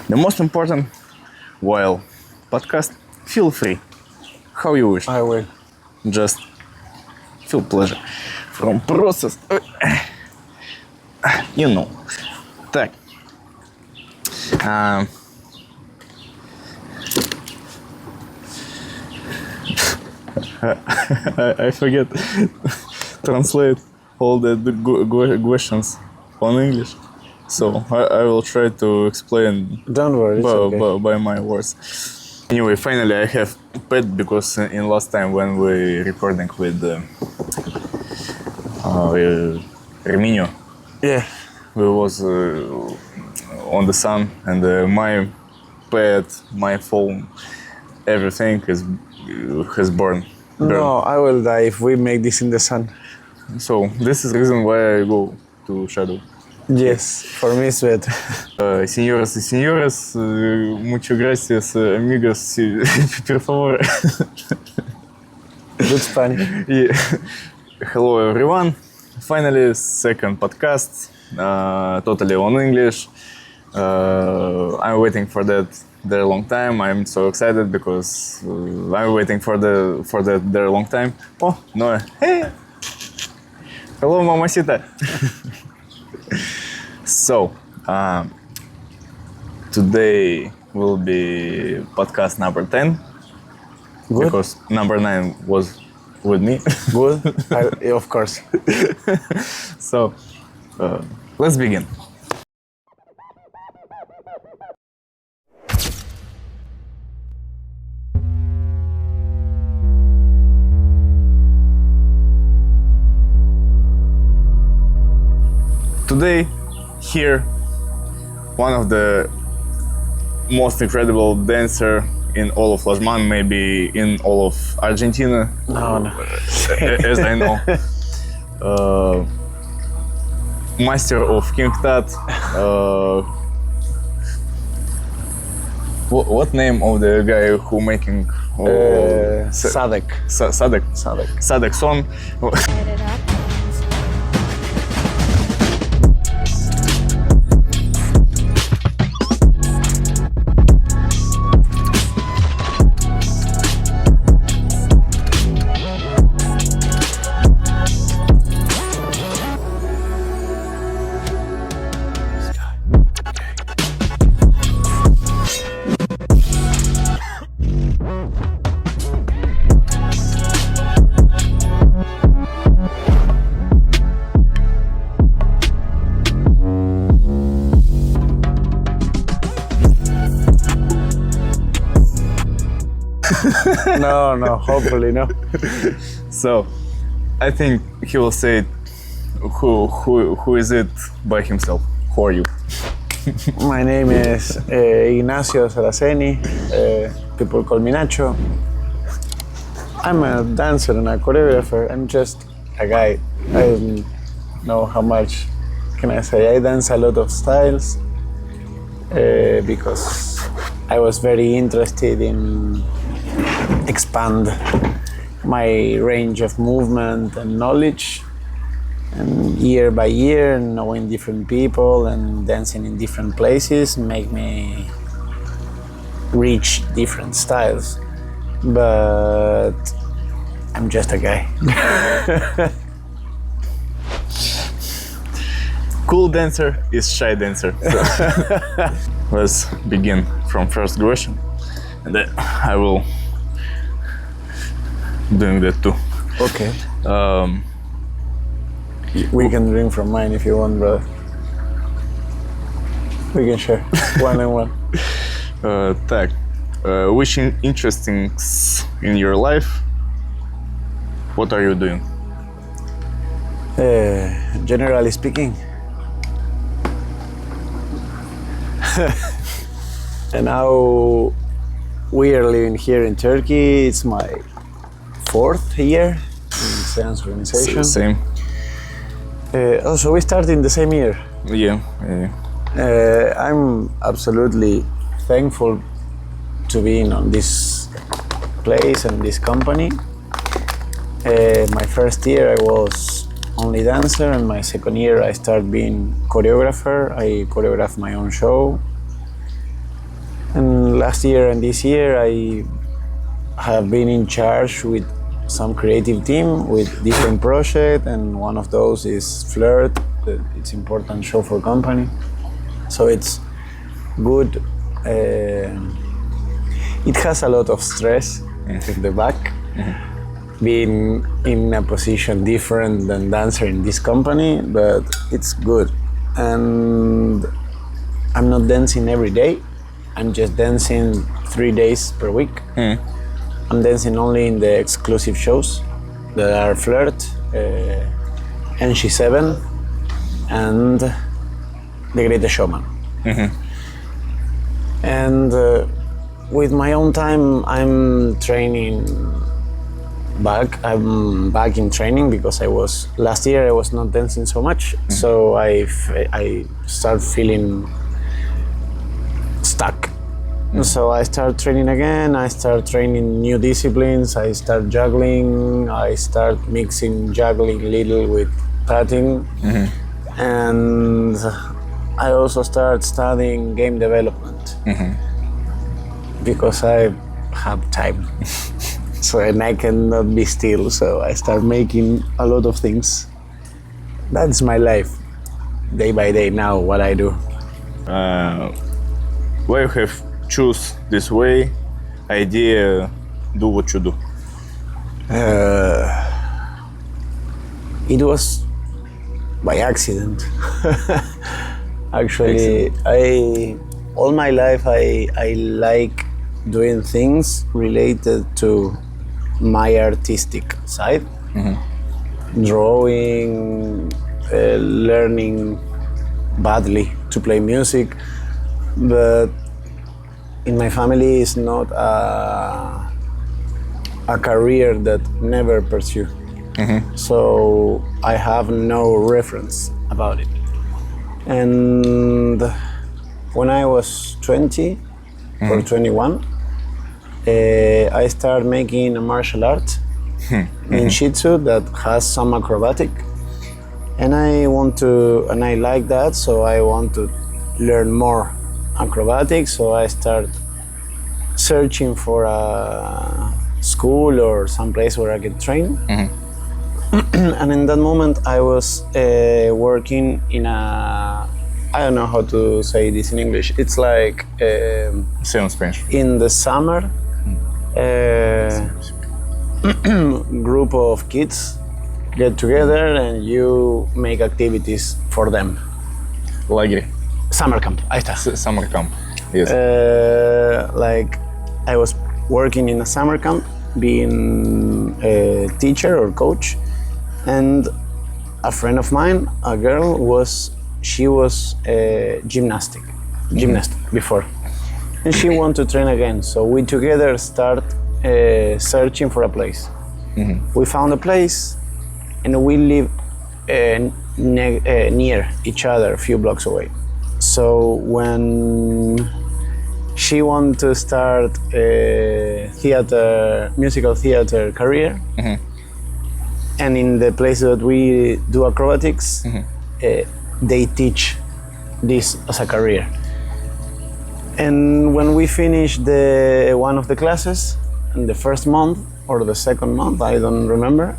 The most important, while podcast, feel free. How you wish. I will. Just feel pleasure from process. You know. Так. I forget translate all the questions on English, so I will try to explain. Don't worry, it's okay. by my words. Anyway, finally I have pet because in last time when we recording with Remino, Yeah. we was on the sun and my pet, my phone, everything has burned. No, I will die if we make this in the sun. So this is the reason why I go to shadow. Yes, for me it's better. Señoras y señores, muchas gracias, amigos, por favor. Good Spanish. Yeah. Hello everyone. Finally, second podcast, totally on English. I'm waiting for that there long time. I'm so excited because I'm waiting for that there long time. Oh, no. Hey. Hello, mamacita. So, today will be podcast number 10. Good. Because number 9 was with me. Good. Of course. So, let's begin. Today, here, one of the most incredible dancer in all of Lajman, maybe in all of Argentina. No. As I know. Master of King Tut. What name of the guy who making Sadek. Sadek song? No, hopefully no. So, I think he will say, who is it by himself? Who are you? My name is Ignacio Saraceni. People call me Nacho. I'm a dancer and a choreographer. I'm just a guy. I don't know how much can I say. I dance a lot of styles because I was very interested in expand my range of movement and knowledge, and year by year knowing different people and dancing in different places make me reach different styles, but I'm just a guy. Cool dancer is shy dancer. So, let's begin from first question, and then I will doing that too. Okay. We can drink from mine if you want, brother. We can share one and one. Так, which interesting in your life? What are you doing? Generally speaking. And now we are living here in Turkey. It's my 4th year in Seance Organization. Same. So we started in the same year. Yeah. I'm absolutely thankful to be on this place and this company. My first year I was only dancer, and my second year I started being choreographer. I choreographed my own show. And last year and this year, I have been in charge with some creative team with different projects, and one of those is Flirt. It's important show for company. So it's good. It has a lot of stress in the back. Being in a position different than dancer in this company, but it's good. And I'm not dancing every day. I'm just dancing 3 days per week. I'm dancing only in the exclusive shows that are Flirt, NG7, and The Greatest Showman. And with my own time, I'm training back. I'm back in training because last year I was not dancing so much, so I start feeling stuck. So I start training again. I start training new disciplines. I start juggling. I start mixing juggling little with patting, and I also start studying game development because I have time. So and I cannot be still. So I start making a lot of things. That's my life, day by day now. What I do. Why you have choose this way, idea, do what you do? It was by accident. Actually, all my life I like doing things related to my artistic side. Drawing, learning badly to play music, but in my family it's not a career that never pursue. So I have no reference about it. And when I was 20 or 21, I started making a martial art in Shih Tzu that has some acrobatic, and I like that, so I want to learn more acrobatics. So I start searching for a school or some place where I could train. And in that moment I was working in I don't know how to say this in English. It's like Say in Spanish. in the summer, group of kids get together and you make activities for them. Лагерь. Summer camp. Ahí está. Summer camp. Yes. Like I was working in a summer camp, being a teacher or coach, and a friend of mine, a girl, was gymnast before, and she wanted to train again. So we together start searching for a place. We found a place, and we live near each other, a few blocks away. So when she wanted to start a musical theater career, and in the place that we do acrobatics, they teach this as a career. And when we finished one of the classes, in the first month or the second month, I don't remember,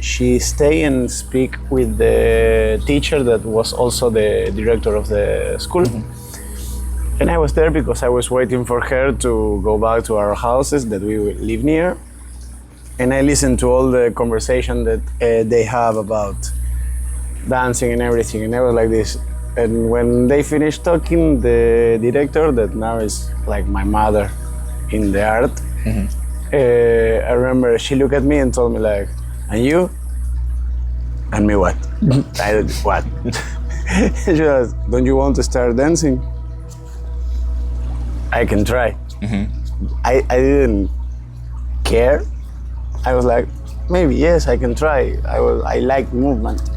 she stayed and speak with the teacher that was also the director of the school. And I was there because I was waiting for her to go back to our houses that we live near. And I listened to all the conversation that they have about dancing and everything. And I was like this. And when they finished talking, the director, that now is like my mother in the art, I remember she looked at me and told me like, "And you?" "And me what?" I said, "What?" She was, "Don't you want to start dancing?" "I can try." I didn't care. I was like, maybe yes, I can try. I like movement.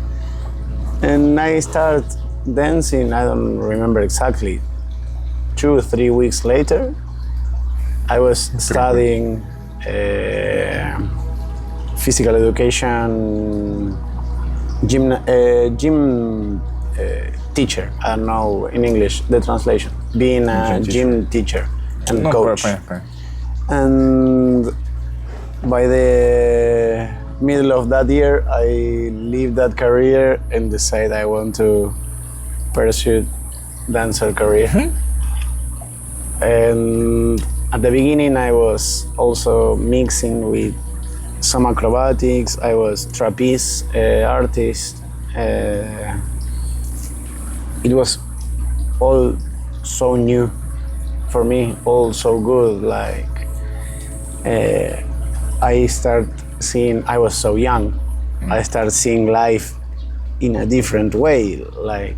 And I started dancing, I don't remember exactly, 2 or 3 weeks later. I was studying physical education, gym teacher. I don't know in English the translation. Being a gym teacher and coach. Fine. And by the middle of that year, I leave that career and decide I want to pursue dancer career. And at the beginning, I was also mixing with some acrobatics. I was trapeze artist. It was all so new for me, all so good. Like I start seeing. I was so young. I started seeing life in a different way. Like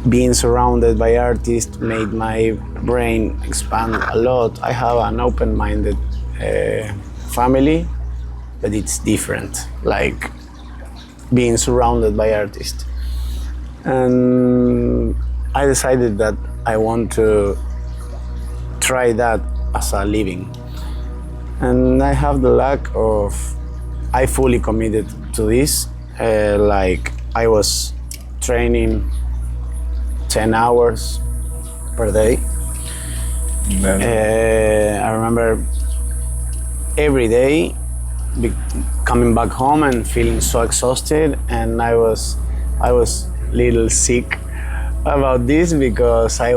being surrounded by artists made my brain expand a lot. I have an open-minded family, but it's different. Like being surrounded by artists. And I decided that I want to try that as a living. And I have the luck of, I fully committed to this. Like I was training 10 hours per day. I remember every day coming back home and feeling so exhausted, and I was little sick about this because I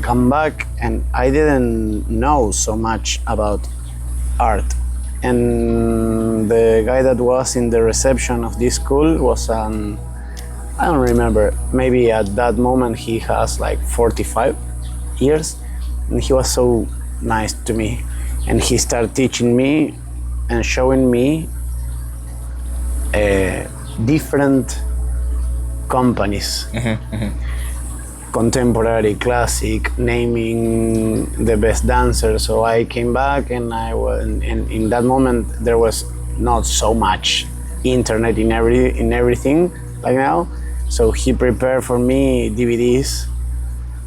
come back and I didn't know so much about art. And the guy that was in the reception of this school was I don't remember, maybe at that moment he has like 45 years, and he was so nice to me, and he started teaching me and showing me different companies, contemporary, classic, naming the best dancers. So I came back, and in that moment there was not so much internet in everything like now. So he prepared for me DVDs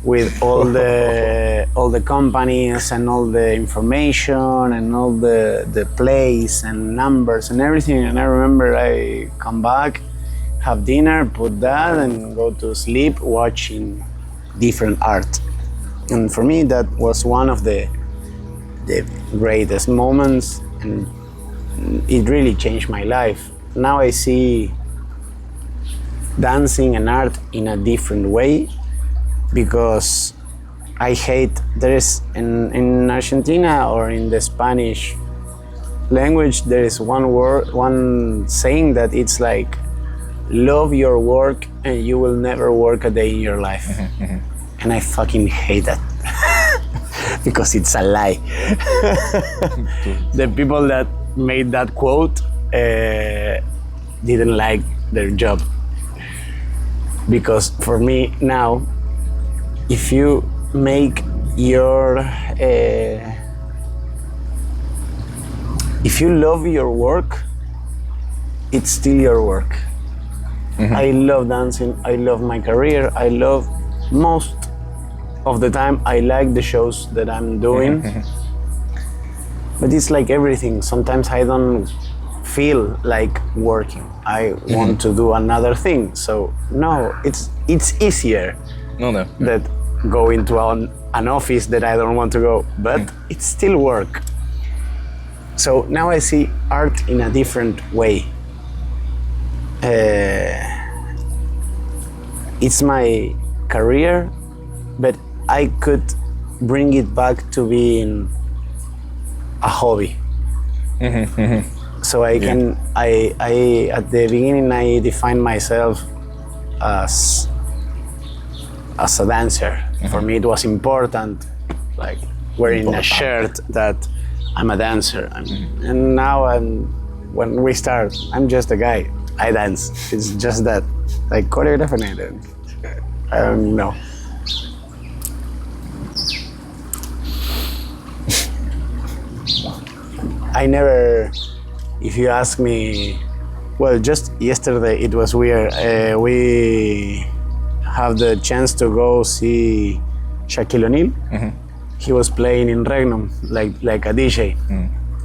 with all the companies and all the information and all the plays and numbers and everything. And I remember I come back, have dinner, put that, and go to sleep watching different art. And for me, that was one of the greatest moments, and it really changed my life. Now I see dancing and art in a different way, because I hate, there is in Argentina or in the Spanish language, there is one saying that it's like, love your work and you will never work a day in your life. And I fucking hate that because it's a lie. The people that made that quote didn't like their job. Because for me now, if you make your, if you love your work, it's still your work. I love dancing, I love my career, I love most of the time, I like the shows that I'm doing. But it's like everything, sometimes I don't feel like working. I want to do another thing. So no, it's easier that go into an office that I don't want to go, but it's still work. So now I see art in a different way. It's my career, but I could bring it back to being a hobby. So I can, I at the beginning I defined myself as a dancer. For me it was important, like wearing a shirt that I'm a dancer. And now when we start, I'm just a guy. I dance. It's just that, like choreographing. I don't know. I never, if you ask me, well, just yesterday it was weird. We have the chance to go see Shaquille O'Neal. He was playing in Regnum, like a DJ.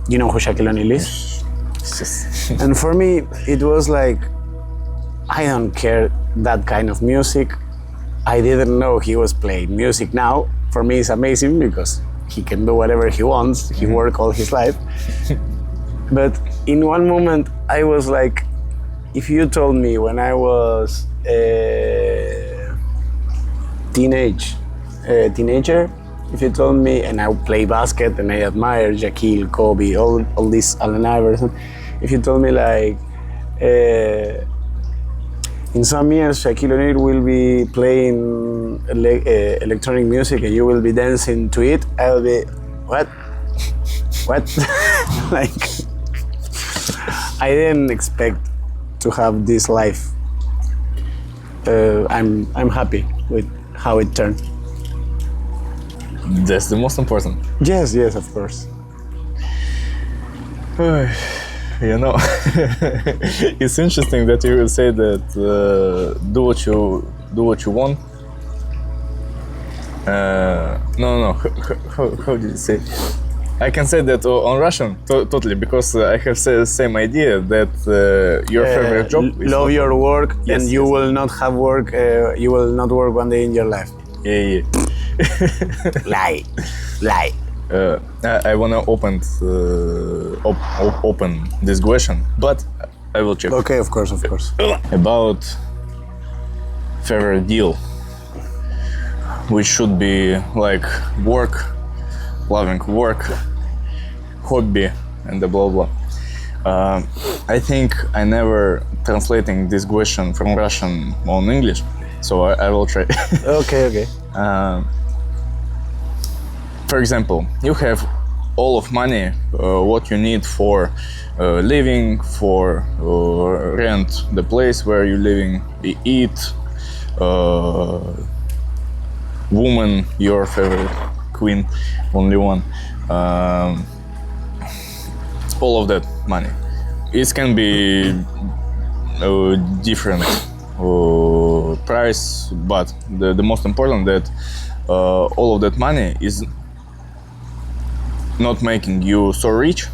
You know who Shaquille O'Neal is? And for me, it was like I don't care that kind of music. I didn't know he was playing music. Now, for me, it's amazing because he can do whatever he wants. He worked all his life. But in one moment, I was like, if you told me when I was a teenager, if you told me, and I play basket and I admire Shaquille, Kobe, all these Allen Iverson, if you told me like, in some years Shaquille O'Neal will be playing electronic music and you will be dancing to it, I will be, what? Like, I didn't expect to have this life. I'm happy with how it turned. That's the most important. Yes, of course. You know, it's interesting that you will say that do what you want. No. How did you say? I can say that on Russian totally because I have the same idea that your favorite job is love your work, yes, and you yes. will not have work. You will not work one day in your life. Yeah. Lie. I wanna open this question, but I will check. Okay, of course. About favorite deal, which should be like work, loving work, hobby, and the blah blah. I think I never translating this question from Russian on English, so I will try. Okay. For example, you have all of money, what you need for living, for rent the place where you're living, eat, woman, your favorite queen, only one. All of that money. It can be different price, but the most important that all of that money is not making you so rich,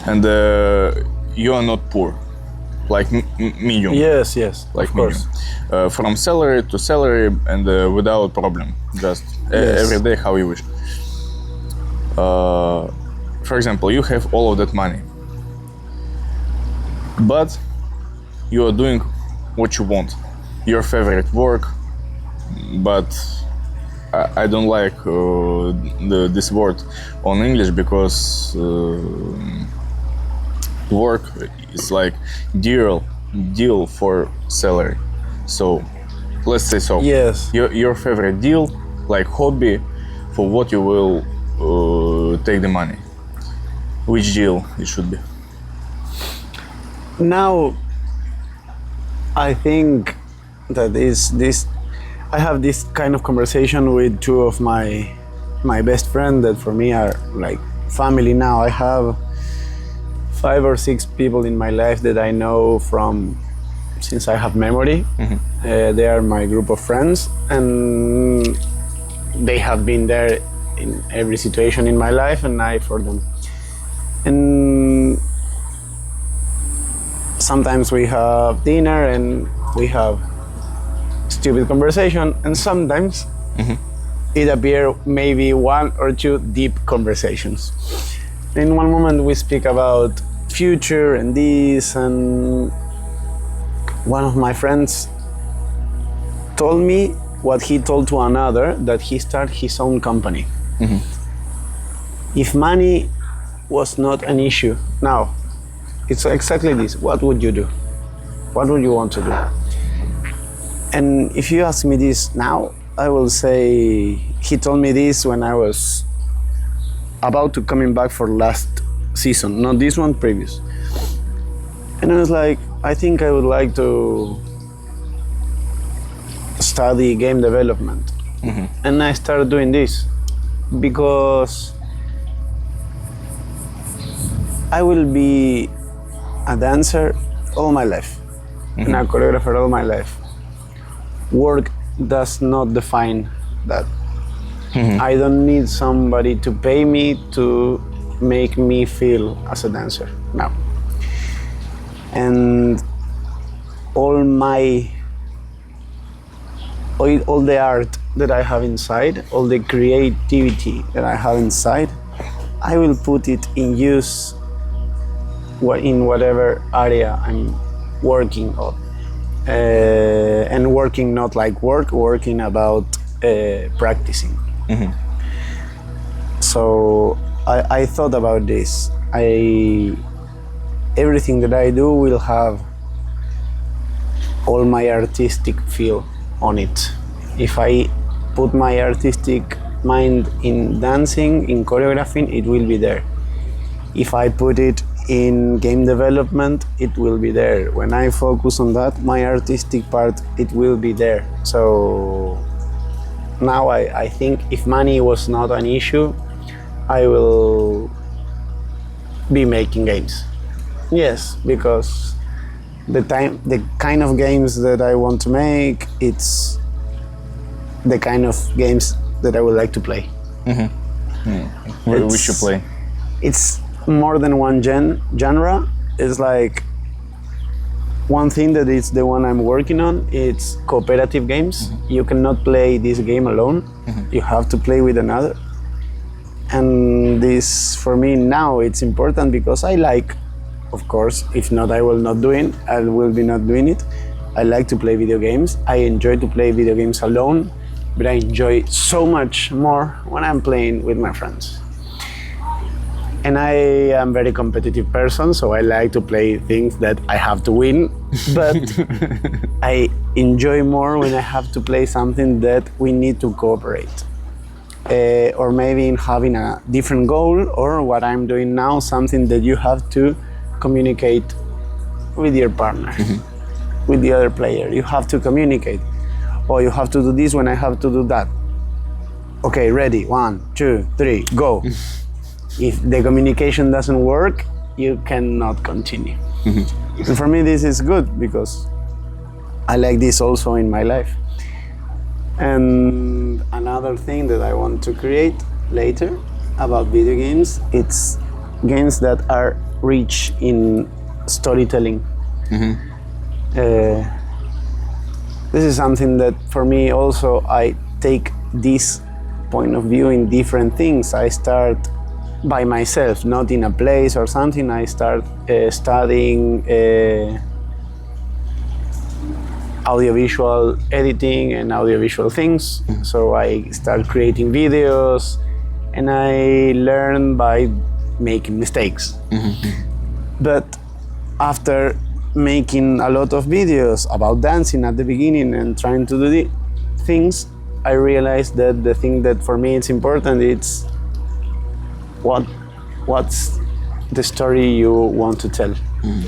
and you are not poor, like medium. Yes, Like of course. medium. From salary to salary and without problem, just Yes. every day how you wish. For example, you have all of that money, but you are doing what you want, your favorite work, but I don't like this word on English because work is like deal for salary. So let's say so. Yes. Your favorite deal, like hobby, for what you will take the money. Which deal it should be? Now, I think that is I have this kind of conversation with two of my best friends that for me are like family now. I have 5 or 6 people in my life that I know from since I have memory. They are my group of friends, and they have been there in every situation in my life, and I for them. And sometimes we have dinner and we have stupid conversation, and sometimes it appear maybe 1 or 2 deep conversations. In one moment we speak about future and this, and one of my friends told me what he told to another, that he started his own company. If money was not an issue, now it's exactly this. What would you do? What would you want to do? And if you ask me this now, I will say he told me this when I was about to coming back for last season, not this one, previous. And I was like, I think I would like to study game development. And I started doing this because I will be a dancer all my life and a choreographer all my life. Work does not define that. I don't need somebody to pay me to make me feel as a dancer now. And all the art that I have inside, all the creativity that I have inside, I will put it in use in whatever area I'm working on. And working not like working about practicing. Mm-hmm. So I thought about this. Everything that I do will have all my artistic feel on it. If I put my artistic mind in dancing, in choreographing, it will be there. If I put it in game development, it will be there. When I focus on that, my artistic part, it will be there. So now I think if money was not an issue, I will be making games. Yes, because the kind of games that I want to make, it's the kind of games that I would like to play. Mm-hmm. We should play. It's more than one genre. It's like one thing that is the one I'm working on. It's cooperative games. Mm-hmm. You cannot play this game alone. Mm-hmm. You have to play with another. And this, for me now, it's important because I like, of course, if not, I will not do it. I will be not doing it. I like to play video games. I enjoy to play video games alone, but I enjoy so much more when I'm playing with my friends. And I am a very competitive person, so I like to play things that I have to win, but I enjoy more when I have to play something that we need to cooperate. Or maybe in having a different goal, or what I'm doing now, something that you have to communicate with your partner, mm-hmm. with the other player. You have to communicate. Or you have to do this when I have to do that. Okay, ready, 1, 2, 3, go. If the communication doesn't work, you cannot continue. Mm-hmm. And for me, this is good because I like this also in my life. And another thing that I want to create later about video games, it's games that are rich in storytelling. Mm-hmm. This is something that for me also, I take this point of view in different things. I start by myself, not in a place or something. I start studying audiovisual editing and audiovisual things. Mm-hmm. So I start creating videos and I learn by making mistakes. Mm-hmm. But after making a lot of videos about dancing at the beginning and trying to do the things, I realized that the thing that for me it's important, it's what's the story you want to tell. Mm.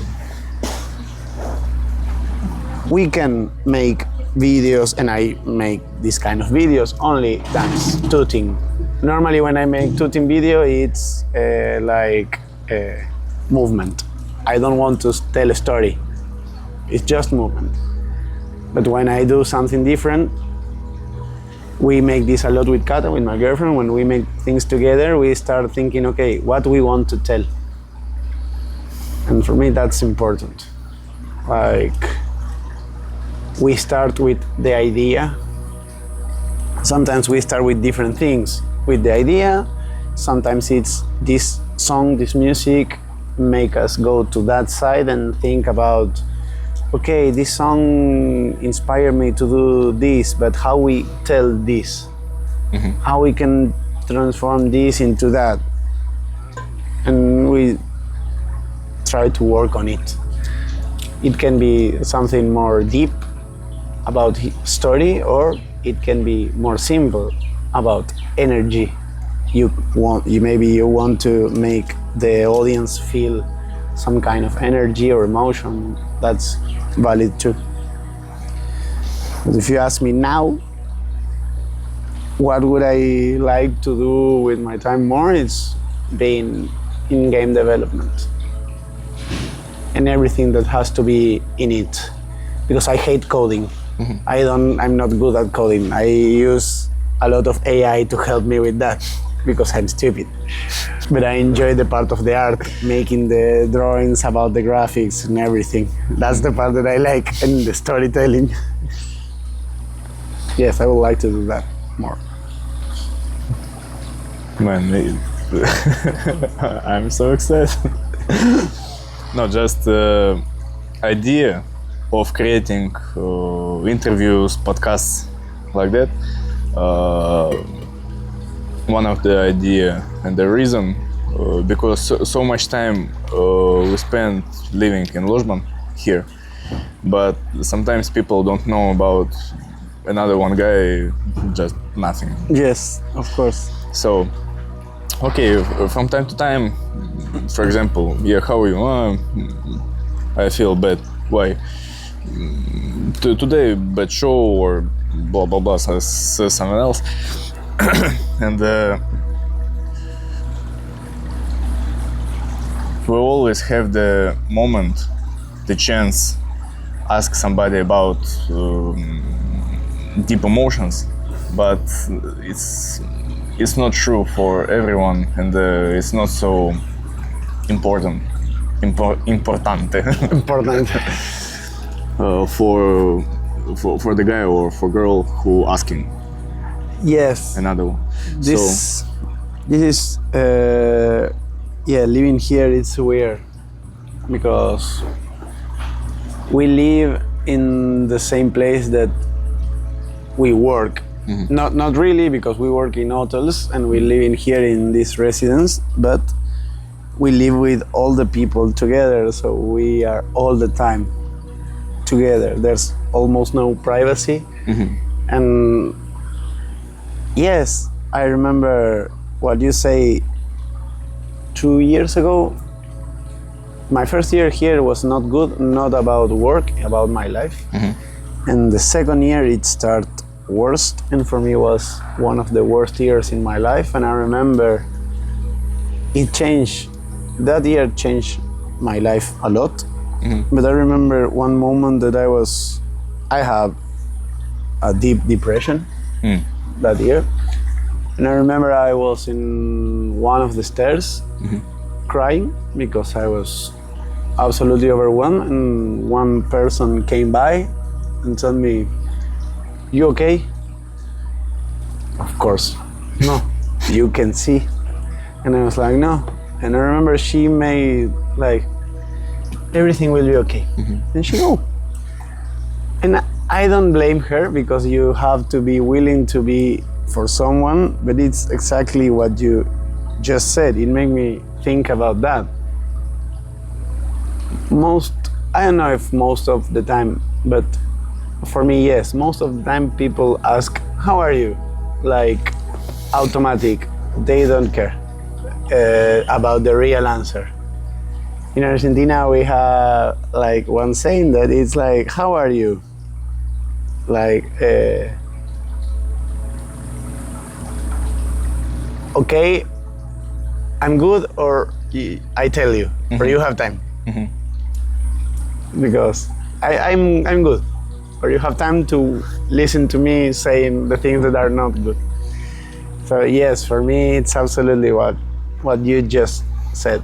We can make videos, and I make this kind of videos, only dance, tooting. Normally when I make tooting video, it's like movement. I don't want to tell a story. It's just movement. But when I do something different, we make this a lot with Kata, with my girlfriend. When we make things together, we start thinking, okay, what we want to tell. And for me, that's important. Like, we start with the idea. Sometimes we start with different things. With the idea, sometimes it's this song, this music, make us go to that side and think about, okay, this song inspired me to do this, but how we tell this, mm-hmm. how we can transform this into that, and we try to work on it. It can be something more deep about story, or it can be more simple about energy. Maybe you want to make the audience feel some kind of energy or emotion. That's valid too. But if you ask me now, what would I like to do with my time more? It's being in game development and everything that has to be in it, because I hate coding. Mm-hmm. I'm not good at coding. I use a lot of AI to help me with that. because I'm stupid. But I enjoy the part of the art, making the drawings about the graphics and everything. That's the part that I like, and the storytelling. Yes, I would like to do that more. Man, I'm so excited. No, just idea of creating interviews, podcasts like that. One of the idea and the reason because so much time we spend living in Lozman here, but sometimes people don't know about another one guy, just nothing. Yes, of course. So, okay, from time to time, for example, yeah, how are you? I feel bad. Why? Today, bad show or blah blah blah, says someone else. And we always have the moment, the chance, ask somebody about deep emotions, but it's not true for everyone, and it's not so importante Important. for the guy or for girl who asking Yes. another one. This is living here it's weird because we live in the same place that we work. Mm-hmm. Not really, because we work in hotels and we live in here in this residence, but we live with all the people together, so we are all the time together. There's almost no privacy. Mm-hmm. And yes, I remember what you say 2 years ago. My first year here was not good, not about work, about my life. Mm-hmm. And the second year it started worst, and for me was one of the worst years in my life. And I remember it changed, that year changed my life a lot. Mm-hmm. But I remember one moment that I have a deep depression that year. And I remember I was in one of the stairs, mm-hmm, crying because I was absolutely overwhelmed, and one person came by and told me, "You okay?" Of course, no, you can see. And I was like, no. And I remember she made like, everything will be okay. Mm-hmm. And she go. And I don't blame her, because you have to be willing to be for someone, but it's exactly what you just said. It made me think about that. I don't know if most of the time, but for me, yes, most of the time people ask, "How are you?" Like automatic, they don't care about the real answer. In Argentina, we have like one saying that it's like, "How are you?" Like, okay, I'm good, or I tell you, mm-hmm, or you have time. Mm-hmm. Because I'm good, or you have time to listen to me saying the things that are not good. So yes, for me, it's absolutely what you just said.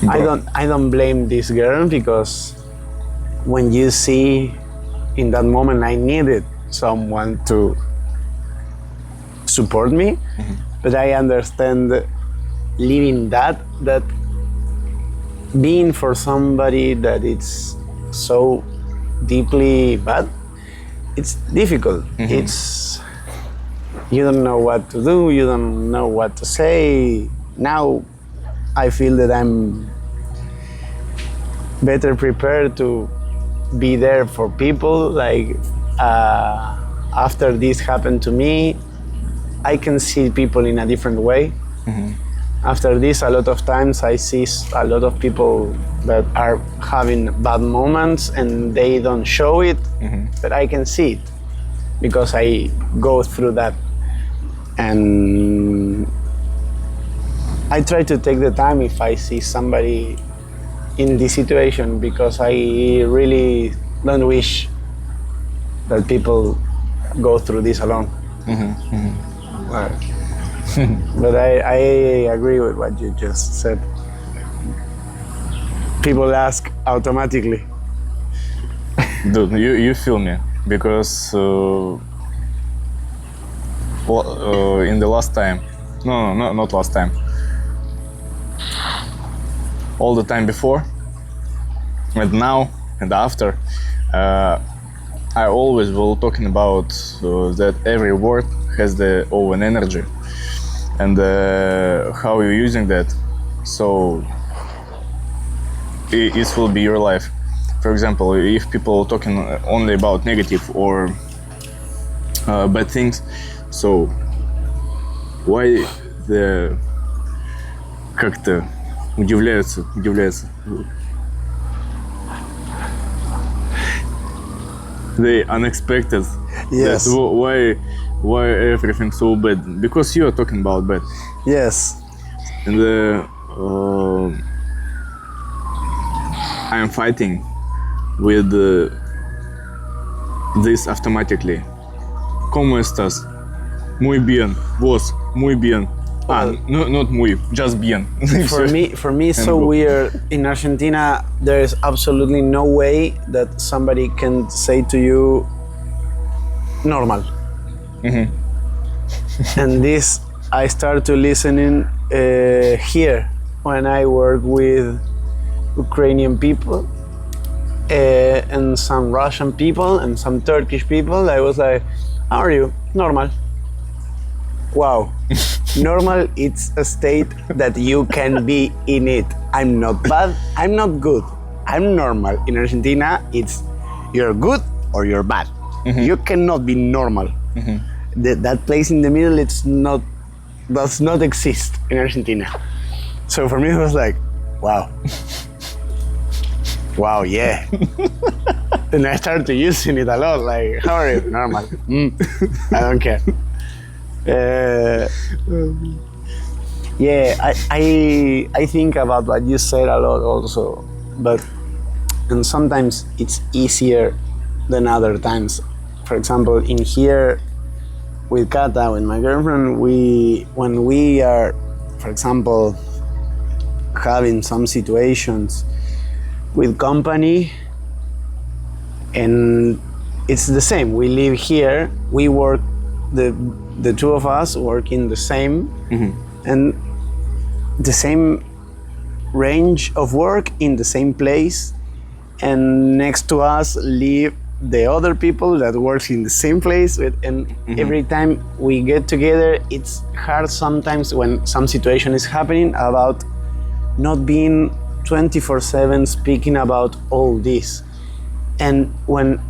I don't blame this girl, because when you see in that moment I needed someone to support me, mm-hmm, but I understand living that being for somebody that it's so deeply bad, it's difficult. Mm-hmm. It's, you don't know what to do, you don't know what to say. Now I feel that I'm better prepared to be there for people. Like after this happened to me, I can see people in a different way. Mm-hmm. After this, a lot of times I see a lot of people that are having bad moments and they don't show it, mm-hmm, but I can see it because I go through that. And I try to take the time if I see somebody in this situation, because I really don't wish that people go through this alone. Mm-hmm, mm-hmm. But I agree with what you just said. People ask automatically. Dude, you feel me because in the last time, no, not last time. All the time before, and now and after, I always will talking about that every word has their own energy, and how you're using that. So it will be your life. For example, if people talking only about negative or bad things, so why the как-то удивляются. They unexpected. Yes. That why everything so bad? Because you are talking about bad. Yes. And I am fighting with this automatically. ¿Cómo estás? Muy bien. Vos, muy bien. No, not muy, just bien. For me, it's so weird. In Argentina, there is absolutely no way that somebody can say to you, normal. And this, I start to listening here when I work with Ukrainian people and some Russian people and some Turkish people. I was like, how are you? Normal. Wow. Normal, it's a state that you can be in it. I'm not bad, I'm not good. I'm normal. In Argentina, it's you're good or you're bad. You cannot be normal. That place in the middle, does not exist in Argentina. So for me, it was like, wow. Wow, yeah. And I started using it a lot, like, how are you? Normal. I don't care. Yeah, I think about what you said a lot also, and sometimes it's easier than other times. For example, in here with Kata, with my girlfriend, when we are, for example, having some situations with company, and it's the same. We live here, we work, the two of us working the same, and the same range of work in the same place, and next to us live the other people that work in the same place and every time we get together, it's hard sometimes when some situation is happening about not being 24/7 speaking about all this. And when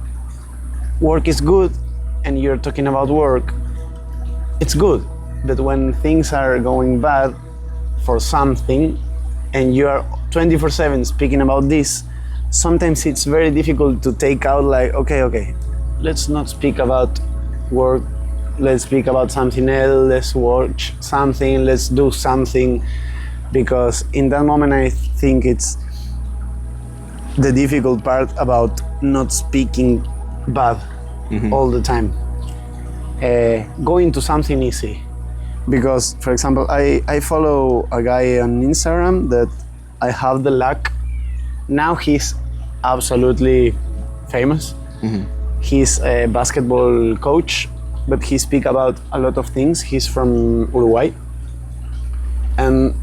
work is good and you're talking about work, it's good. But when things are going bad for something and you are 24/7 speaking about this, sometimes it's very difficult to take out like, okay, let's not speak about work, let's speak about something else, let's watch something, let's do something. Because in that moment, I think it's the difficult part about not speaking bad all the time. Going to something easy. Because, for example, I follow a guy on Instagram that I have the luck. Now he's absolutely famous. He's a basketball coach, but he speaks about a lot of things. He's from Uruguay. And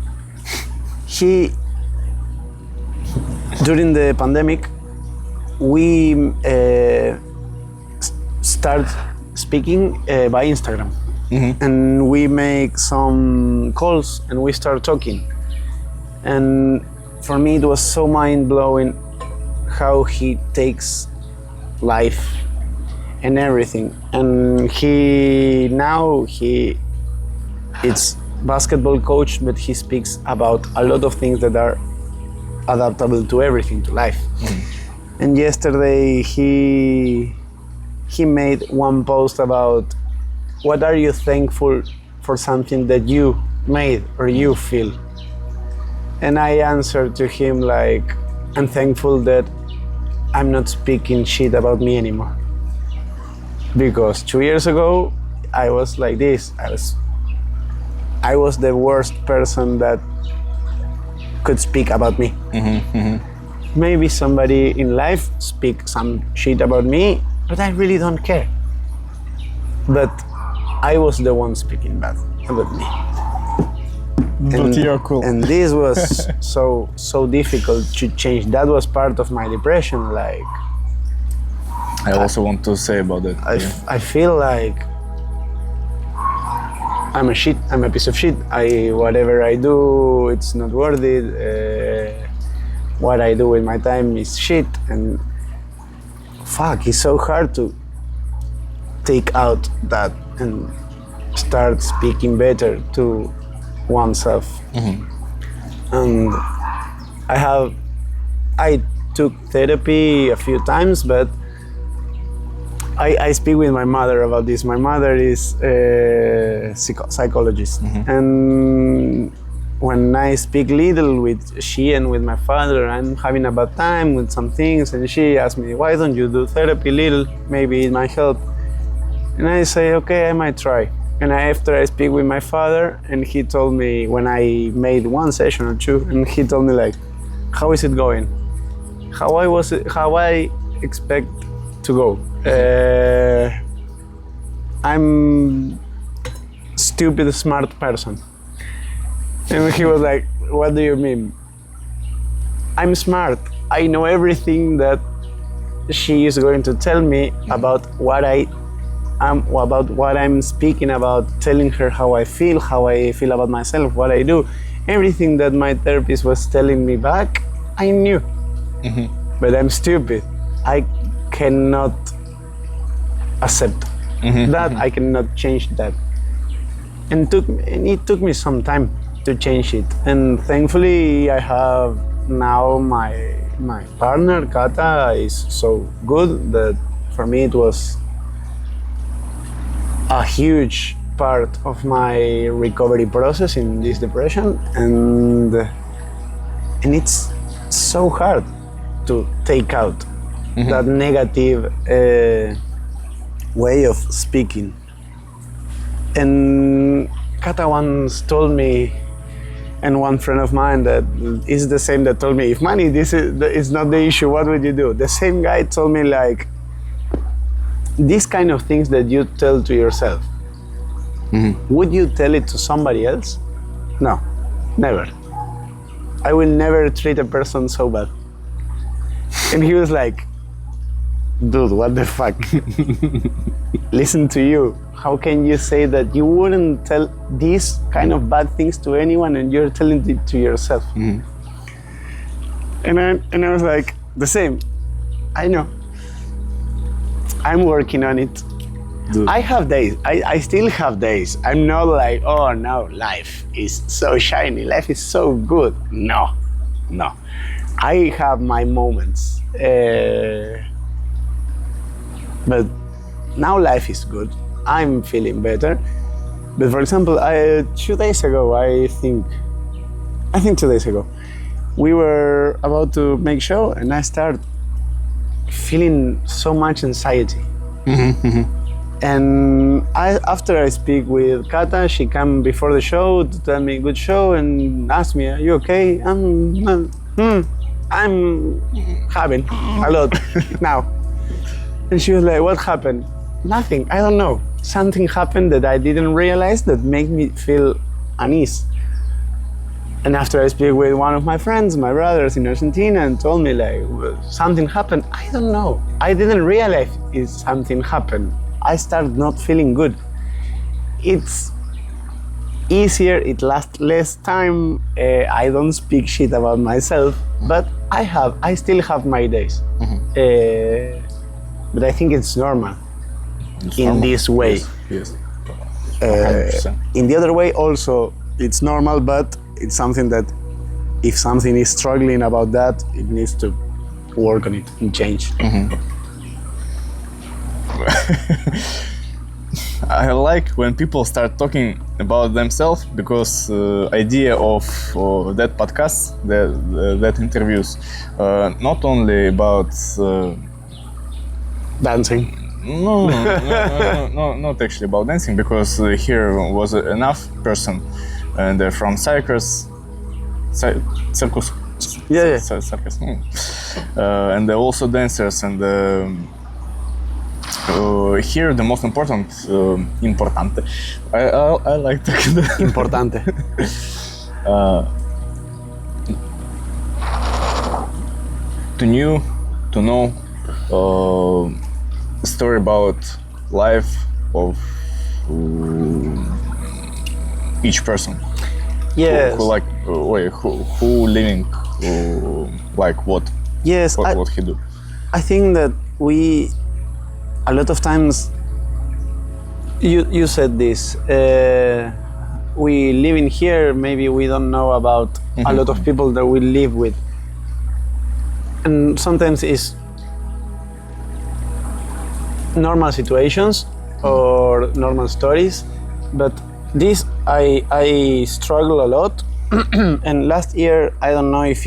he, during the pandemic, we start speaking by Instagram. And we make some calls and we start talking. And for me, it was so mind-blowing how he takes life and everything. And it's basketball coach, but he speaks about a lot of things that are adaptable to everything, to life. And yesterday he made one post about what are you thankful for something that you made or you feel. And I answered to him like, I'm thankful that I'm not speaking shit about me anymore. Because 2 years ago, I was like this. I was I was the worst person that could speak about me. Maybe somebody in life speak some shit about me, but I really don't care. But I was the one speaking bad about me. But you're cool. And this was so difficult to change. That was part of my depression. Like, I also want to say about that. I feel like I'm a piece of shit. Whatever I do, it's not worth it. What I do with my time is shit. And fuck, it's so hard to take out that and start speaking better to oneself. And I took therapy a few times, but I speak with my mother about this. My mother is a psychologist, and when I speak little with she and with my father, I'm having a bad time with some things, and she asked me, "Why don't you do therapy little? Maybe it might help." And I say, "Okay, I might try." And after I speak with my father, and he told me when I made one session or two, and he told me like, "How is it going? How I expect to go? I'm stupid, smart person." And he was like, "What do you mean?" "I'm smart. I know everything that she is going to tell me about what I'm speaking about, telling her how I feel about myself, what I do. Everything that my therapist was telling me back, I knew. But I'm stupid. I cannot accept that. I cannot change that." And it took me some time to change it. And thankfully, I have now my partner, Kata, is so good that for me it was a huge part of my recovery process in this depression, and it's so hard to take out that negative way of speaking. And Kata once told me, and one friend of mine that is the same that told me, "If money is not the issue, what would you do?" The same guy told me like, these kind of things that you tell to yourself, would you tell it to somebody else? No, never. I will never treat a person so bad. And he was like, "Dude, what the fuck? Listen to you. How can you say that you wouldn't tell these kind of bad things to anyone and you're telling it to yourself?" And I was like, the same. I know. I'm working on it. Dude. I have days. I still have days. I'm not like, "Oh no, life is so shiny. Life is so good." No. I have my moments. But now life is good. I'm feeling better. But for example, 2 days ago, I think 2 days ago, we were about to make show, and I started feeling so much anxiety. And after I speak with Kata, she came before the show to tell me good show and asked me, "Are you okay?" I'm having a lot now. And she was like, "What happened?" "Nothing, I don't know. Something happened that I didn't realize that made me feel unease." And after I speak with one of my friends, my brothers in Argentina, and told me like, "Well, something happened." I don't know. I didn't realize if something happened. I started not feeling good. It's easier, it lasts less time. I don't speak shit about myself, but I still have my days. But I think it's normal in this way. Yes. In the other way also, it's normal, but it's something that if something is struggling about that, it needs to work on it and change. I like when people start talking about themselves, because idea of that podcast, that interviews, not only about Dancing. Not actually about dancing, because here was enough person, and they're from circus. Circus. Yeah. Circus. And they're also dancers, and here the most importante. I like talking. Importante. To know a story about life of each person. Yes. Who living, like what? Yes. What he do? I think that we, a lot of times, you said this. We live in here. Maybe we don't know about a lot of people that we live with, and sometimes it's normal situations or normal stories, but this I struggle a lot. And last year, I don't know if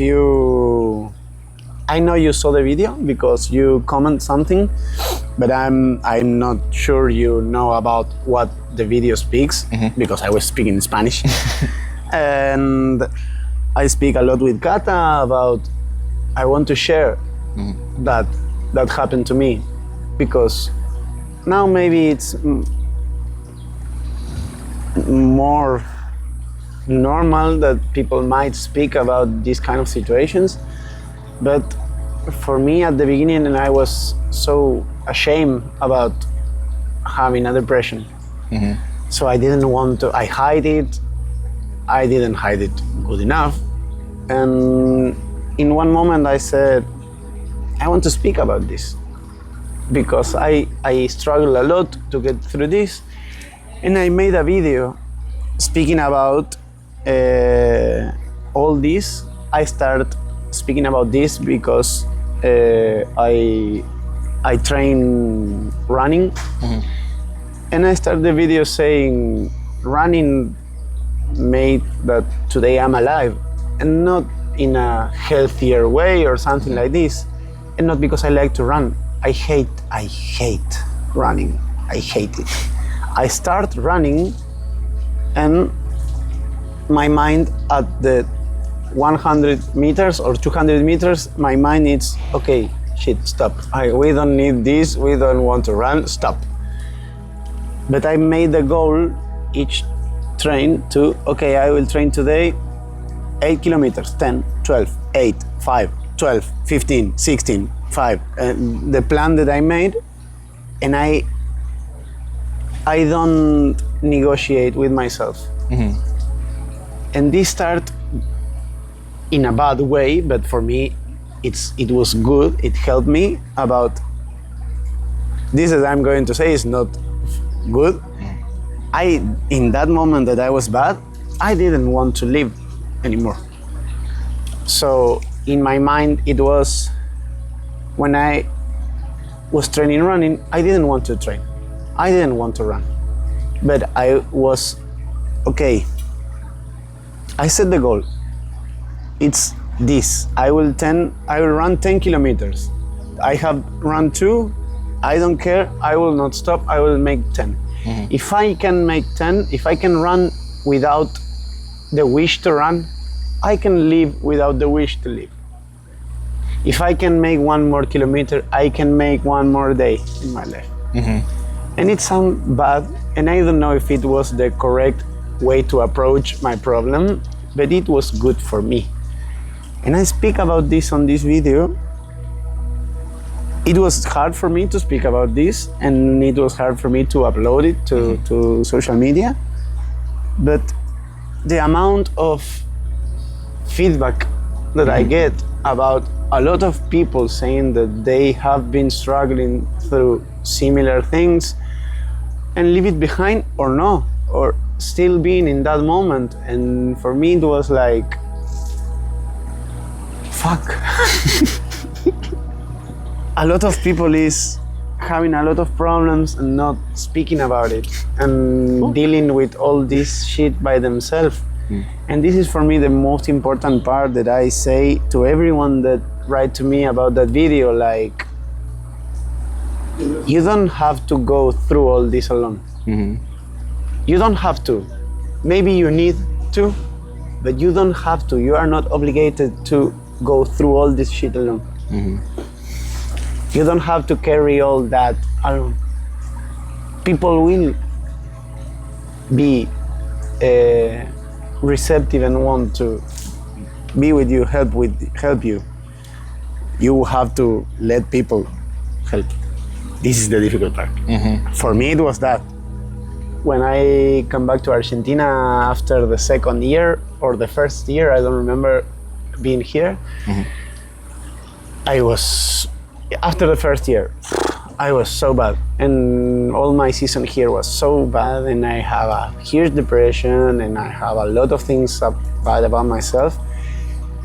I know you saw the video because you comment something, but I'm not sure you know about what the video speaks, because I was speaking Spanish. And I speak a lot with Kata about I want to share that happened to me, because now maybe it's more normal that people might speak about these kind of situations. But for me at the beginning, and I was so ashamed about having a depression. So I didn't want to, I hide it. I didn't hide it good enough. And in one moment I said, I want to speak about this, because I struggle a lot to get through this. And I made a video speaking about all this. I started speaking about this because I train running, and I started the video saying running made that today I'm alive, and not in a healthier way or something like this, and not because I like to run. I hate running. I hate it. I start running, and my mind at the 100 meters or 200 meters, my mind is, okay, shit, stop. We don't need this, we don't want to run, stop. But I made the goal each train to, okay, I will train today 8 kilometers, 10, 12, 8, 5, 12, 15, 16, 5. The plan that I made, and I don't negotiate with myself. And this started in a bad way, but for me, it was good. It helped me about this, that I'm going to say is not good. In that moment that I was bad, I didn't want to live anymore. So in my mind, it was when I was training running, I didn't want to train. I didn't want to run. But I was, okay, I set the goal. It's this. I will run 10 kilometers. I have run 2. I don't care. I will not stop. I will make 10. If I can make 10, if I can run without the wish to run, I can live without the wish to live. If I can make 1 more kilometer, I can make 1 more day in my life. And it sounds bad, and I don't know if it was the correct way to approach my problem, but it was good for me. And I speak about this on this video. It was hard for me to speak about this, and it was hard for me to upload it to social media. But the amount of feedback that I get about a lot of people saying that they have been struggling through similar things and leave it behind or no, or still being in that moment. And for me, it was like, fuck. A lot of people is having a lot of problems and not speaking about it and dealing with all this shit by themselves. And this is for me the most important part that I say to everyone that write to me about that video, like, you don't have to go through all this alone. You don't have to. Maybe you need to, but you don't have to. You are not obligated to go through all this shit alone. You don't have to carry all that alone. People will be receptive and want to be with you, help you. You have to let people help. This is the difficult part. For me, it was that. When I come back to Argentina after the second year or the first year, I don't remember being here. After the first year, I was so bad, and all my season here was so bad, and I have a huge depression, and I have a lot of things bad about myself.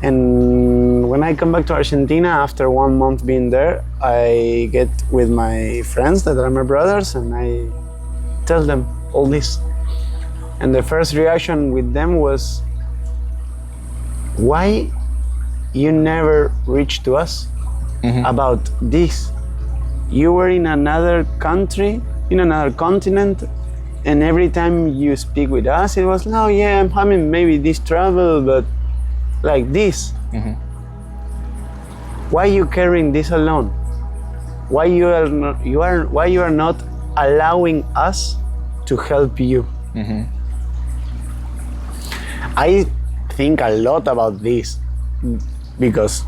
And when I come back to Argentina after 1 month being there, I get with my friends that are my brothers, and I tell them all this. And the first reaction with them was, why you never reached to us about this? You were in another country, in another continent, and every time you speak with us, it was, no, yeah, I'm having maybe this trouble, but like this. Why you carrying this alone? Why you are not allowing us to help you? I think a lot about this because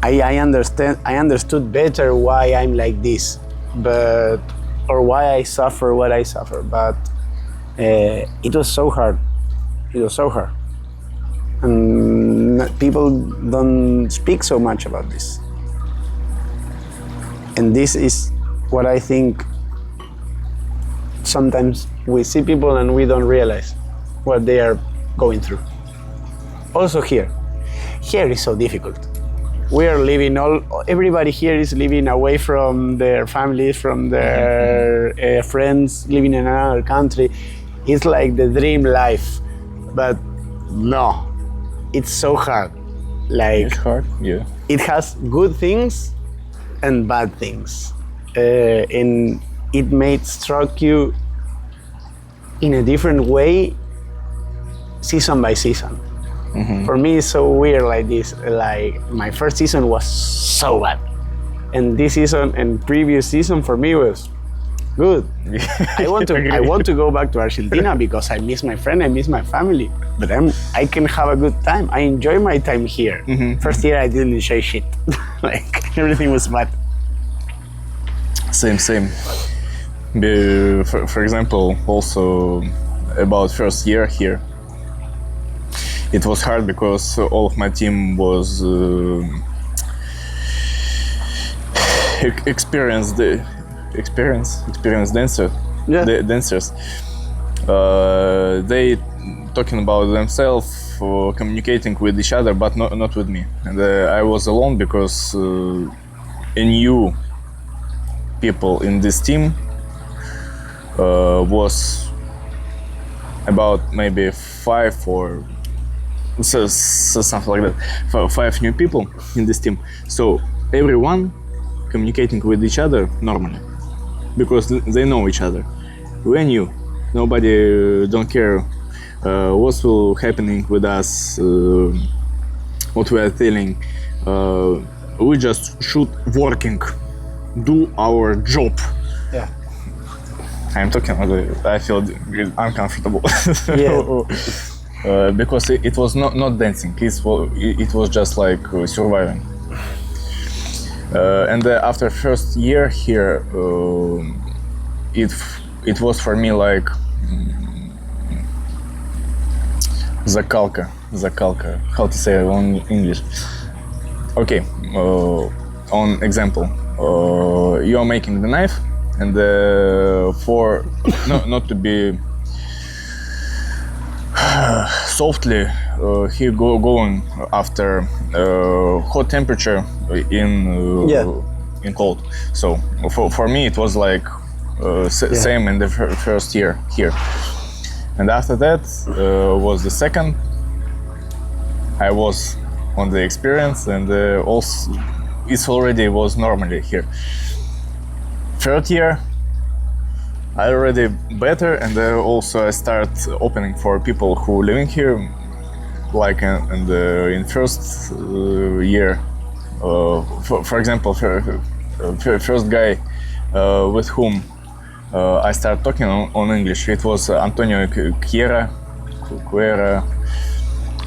I understood better why I'm like this, or why I suffer what I suffer. But it was so hard. It was so hard, and people don't speak so much about this. And this is what I think. Sometimes we see people and we don't realize what they are going through. Also here is so difficult. We are living everybody here is living away from their families, from their friends, living in another country. It's like the dream life, but no, it's so hard. Like, it's hard, yeah. It has good things and bad things, and it may struck you in a different way, season by season. For me, it's so weird like this. Like, my first season was so bad, and this season and previous season for me was good. I want to go back to Argentina because I miss my friend, I miss my family, but I can have a good time. I enjoy my time here. First year I didn't enjoy shit. Like, everything was bad. Same. For example, also about first year here, it was hard because all of my team was experienced dancers. They talking about themselves, communicating with each other, but not with me. And I was alone because a new people in this team was about maybe 5 or so something like that. 5 new people in this team. So everyone communicating with each other normally because they know each other. We're new. Nobody don't care what will happening with us, what we are feeling. We just should working, do our job. Yeah. I'm talking about I feel uncomfortable. Yeah. Because it was not dancing. It was just like surviving. And after first year here, it was for me like закалка. How to say it in English? Okay. On example, you are making the knife, and for not to be softly, he going after hot temperature in cold. So for me it was like same in the first year here, and after that was the second. I was on the experience, and also it already was normally here. third year, I already better, and also I start opening for people who living here, like in first year. For example, first guy with whom I started talking on English, it was Antonio Chiera.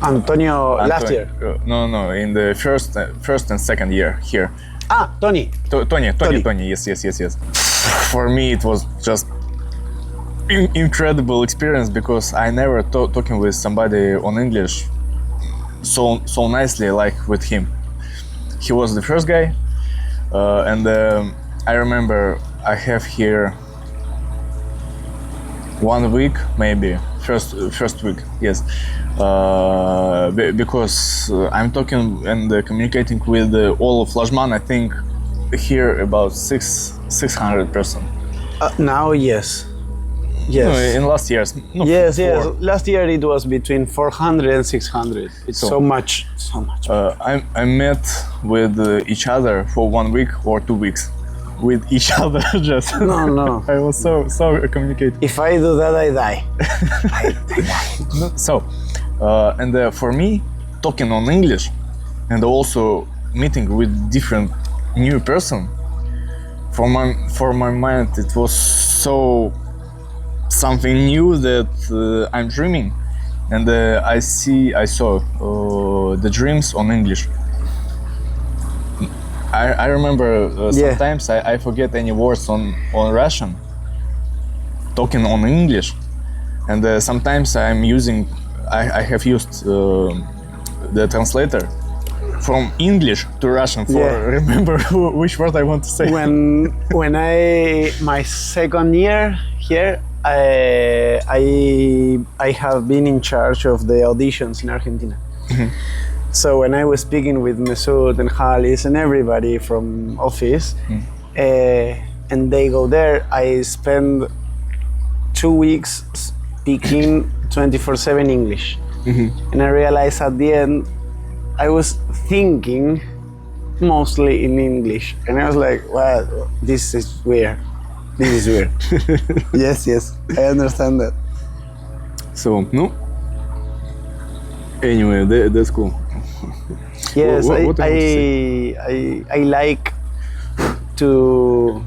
Antonio last year. No, in the first and second year here. Tony. Tony. Yes. For me, it was just incredible experience because I never talking with somebody on English so nicely like with him. He was the first guy, and I remember I have here 1 week maybe first week, yes, because I'm talking and communicating with all of Lajman. I think here about 600 person. Now, yes. No, in last years. No, yes. Last year it was between 400 and 600. It's so much. I met with each other for 1 week or 2 weeks. With each other, just no. I was so communicating. If I do that, I die. I die. So, and for me, talking on English, and also meeting with different new person, for my mind, it was so something new that I'm dreaming, and I saw the dreams on English. I remember sometimes I forget any words on Russian, talking on English, and sometimes I have used the translator from English to Russian for remember which word I want to say. When my second year here, I have been in charge of the auditions in Argentina. Mm-hmm. So when I was speaking with Mesut and Halis and everybody from office, and they go there, I spend 2 weeks speaking 24/7 English. Mm-hmm. And I realized at the end, I was thinking mostly in English. And I was like, well, this is weird. Yes, I understand that. So, no. Anyway, that's cool. Yes, what I like to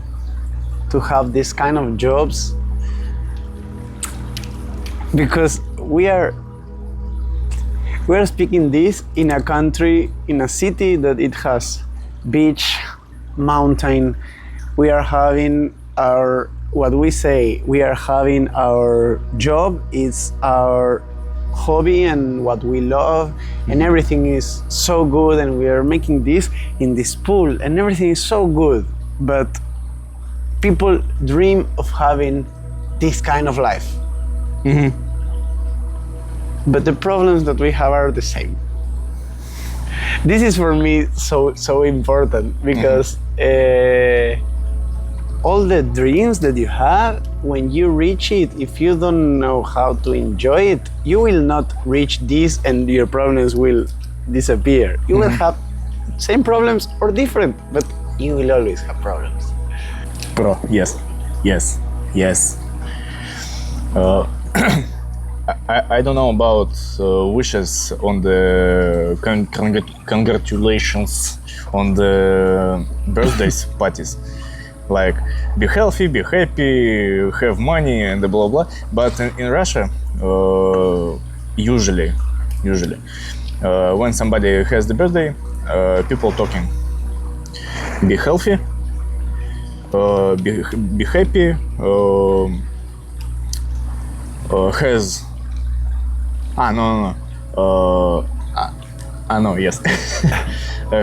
have this kind of jobs because we are speaking this in a country, in a city that it has beach, mountain. We are having our job is our hobby and what we love, and everything is so good, and we are making this in this pool and everything is so good, but people dream of having this kind of life. Mm-hmm. But the problems that we have are the same. This is for me so important because all the dreams that you have, when you reach it, if you don't know how to enjoy it, you will not reach this and your problems will disappear. You will have same problems or different, but you will always have problems. Bro, yes. I don't know about wishes on the congratulations on the birthdays parties. Like, be healthy, be happy, have money, and blah blah. But in Russia, usually, when somebody has the birthday, people talking. Be healthy, be happy, has. Yes.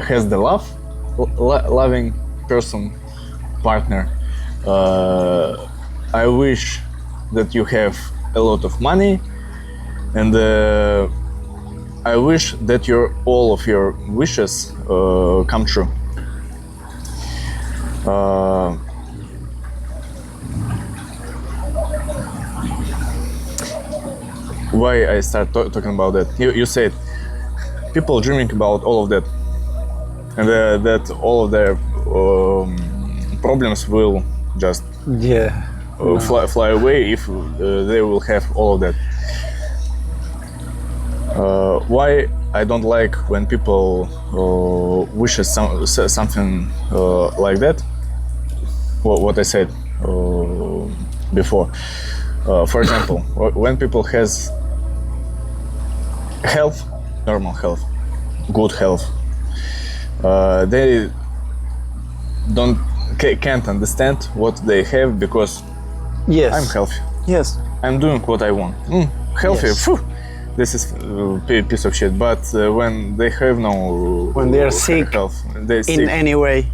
Has the loving person. Partner. I wish that you have a lot of money, and I wish that all of your wishes come true. Why I start talking about that? You said people dreaming about all of that, and that all of their problems will just Yeah. fly away if they will have all of that. Why I don't like when people wishes something like that. What I said before. For example, when people has health, normal health, good health, they can't understand what they have because Yes. I'm healthy. Yes. I'm doing what I want. Healthy. Yes. Phew, this is a piece of shit. But when they have no When they are sick health, they're sick. in any way.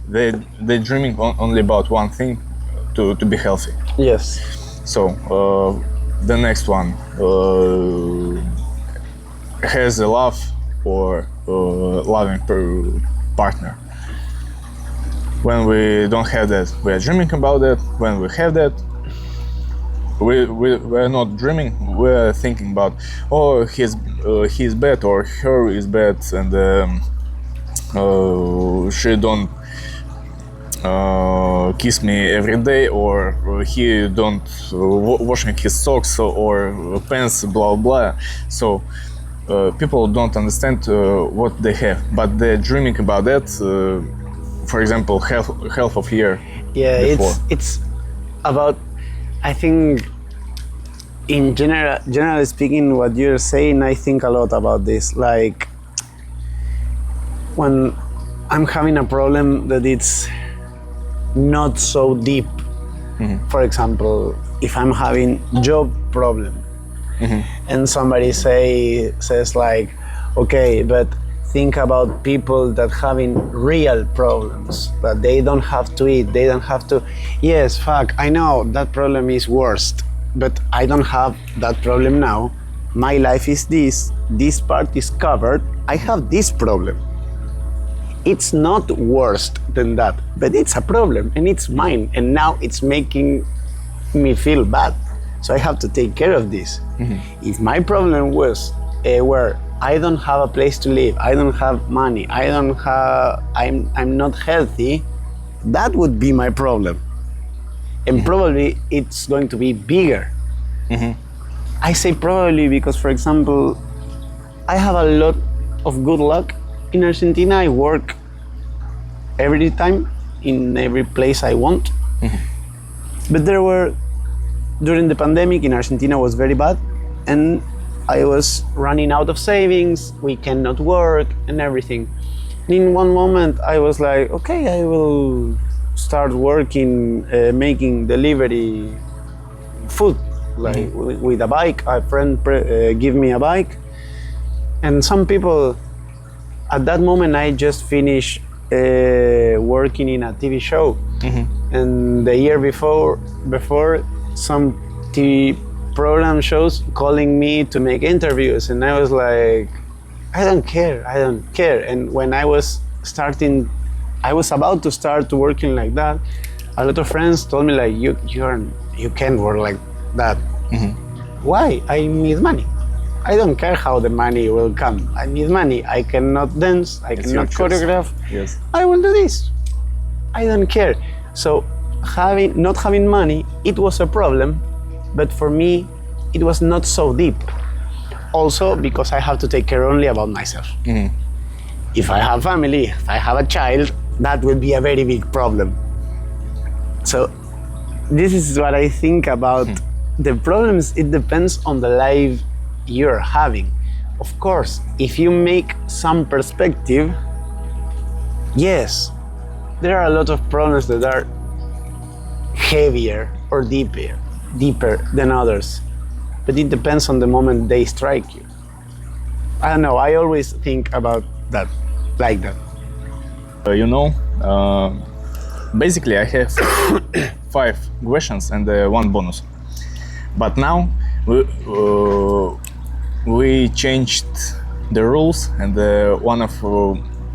They're dreaming only about one thing, to be healthy. Yes. So the next one has a love or loving partner. When we don't have that, we are dreaming about that. When we have that, we're not dreaming. We're thinking about, oh, he's bad or her is bad, and she don't kiss me every day, or he don't washing his socks or pants, blah blah. So people don't understand what they have, but they're dreaming about that. For example, half of year Yeah, before. it's about, I think, in generally speaking, what you're saying, I think a lot about this. Like, when I'm having a problem that it's not so deep. For example, if I'm having job problem, and somebody says like, okay, but think about people that having real problems, that they don't have to eat, they don't have to. Yes, fuck, I know that problem is worst, but I don't have that problem now. My life is this part is covered, I have this problem. It's not worse than that, but it's a problem and it's mine, and now it's making me feel bad. So I have to take care of this. If my problem was where I don't have a place to live, I don't have money, I'm not healthy, that would be my problem. And probably it's going to be bigger. I say probably because, for example, I have a lot of good luck. In Argentina, I work every time in every place I want. But during the pandemic in Argentina was very bad, and I was running out of savings, we cannot work and everything. And in one moment I was like, okay, I will start working, making delivery food, like with a bike. A friend give me a bike. And some people, at that moment I just finished working in a TV show. And the year before some TV program shows calling me to make interviews, and I was like, I don't care. And when I was about to start working like that, a lot of friends told me like, you can't work like that. Why? I need money. I don't care how the money will come. I need money. I cannot dance. I cannot choreograph. Yes. I will do this. I don't care. So not having money, it was a problem, but for me, it was not so deep. Also because I have to take care only about myself. If I have family, if I have a child, that will be a very big problem. So this is what I think about the problems. It depends on the life you're having. Of course, if you make some perspective, yes, there are a lot of problems that are heavier or deeper than others, but it depends on the moment they strike you. I don't know, I always think about that, like that. Basically I have 5 questions and 1 bonus. But now we changed the rules, and one of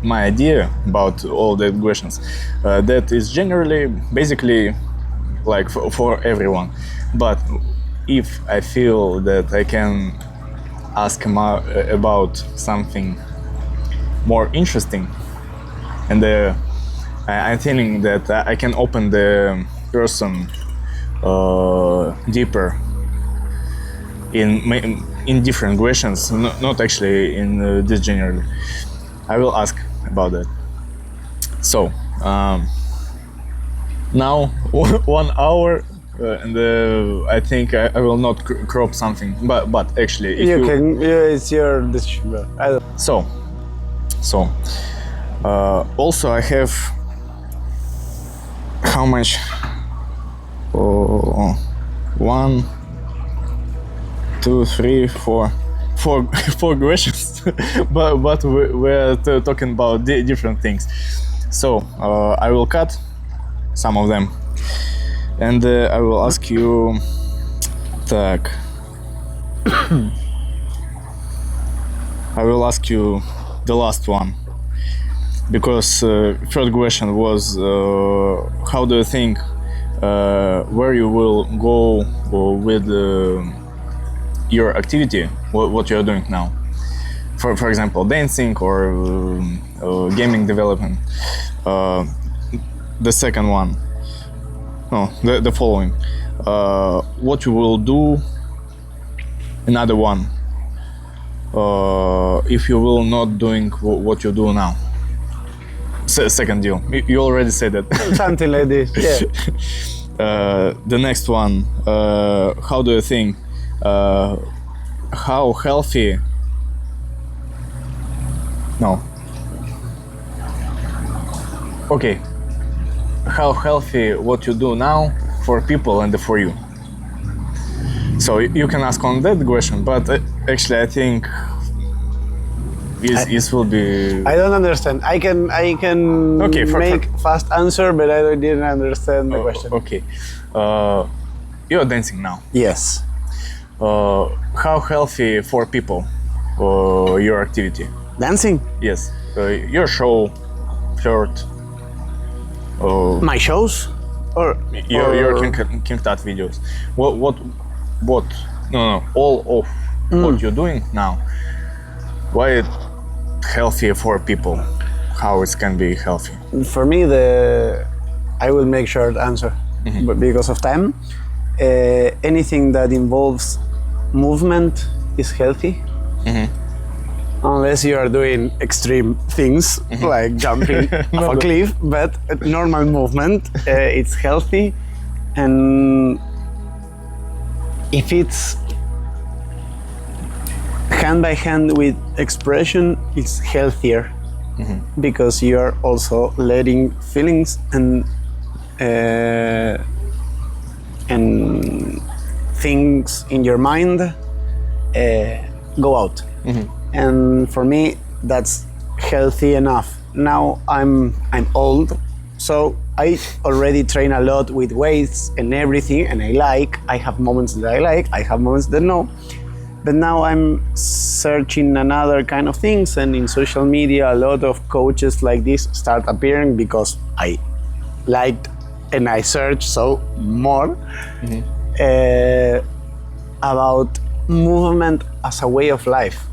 my idea about all the questions that is generally basically like for everyone. But if I feel that I can ask about something more interesting, and I'm thinking that I can open the person deeper in different questions, not actually in this generally. I will ask about that. So now 1 hour, and I think I will not crop something, but actually if You can. Yeah, it's your decision. Bro. I don't. So also I have how much? Oh, 1, 2, 3, 4 questions, but we're talking about different things. So I will cut some of them, and I will ask you. Так. I will ask you the last one, because third question was how do you think where you will go with your activity, what you are doing now, for example dancing or gaming development. The second one, no, the following, what you will do. Another one, if you will not doing what you do now. Second deal. You already said that. Something like this. Yeah. The next one, how do you think how healthy? No. Okay. How healthy what you do now for people and for you? So you can ask on that question, but actually I think this will be. I don't understand. I can Okay, make fast answer, but I didn't understand the question. Okay. You're dancing now. Yes. How healthy for people your activity? Dancing. Yes. Your show, third. My shows, or your King Tut videos. What? No. All of what you're doing now. Why it healthy for people? How it can be healthy? For me, I will make short answer, but because of time, anything that involves movement is healthy. Unless you are doing extreme things like jumping off a cliff, but normal movement, it's healthy. And if it's hand by hand with expression, it's healthier, because you are also letting feelings and things in your mind go out. And for me, that's healthy enough. Now I'm old, so I already train a lot with weights and everything, and I have moments that I have moments that no. But now I'm searching another kind of things, and in social media a lot of coaches like this start appearing because I liked and I searched so more about movement as a way of life.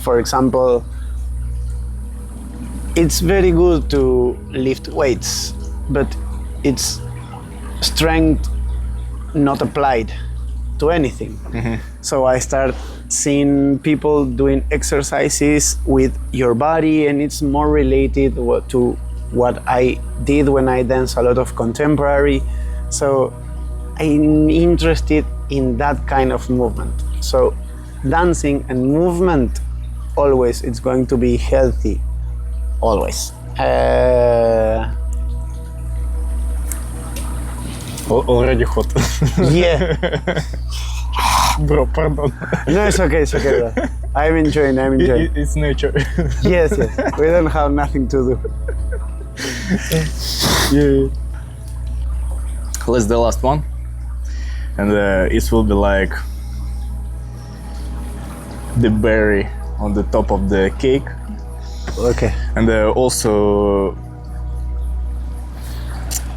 For example, it's very good to lift weights, but it's strength not applied to anything. So I start seeing people doing exercises with your body, and it's more related to what I did when I dance a lot of contemporary. So I'm interested in that kind of movement. So dancing and movement, always it's going to be healthy, always. Already hot. Yeah. Bro, pardon. No, it's okay, bro. I'm enjoying. It's nature. Yes. We don't have nothing to do. Yeah. Let's the last one, and it will be like the berry on the top of the cake. Okay. And also,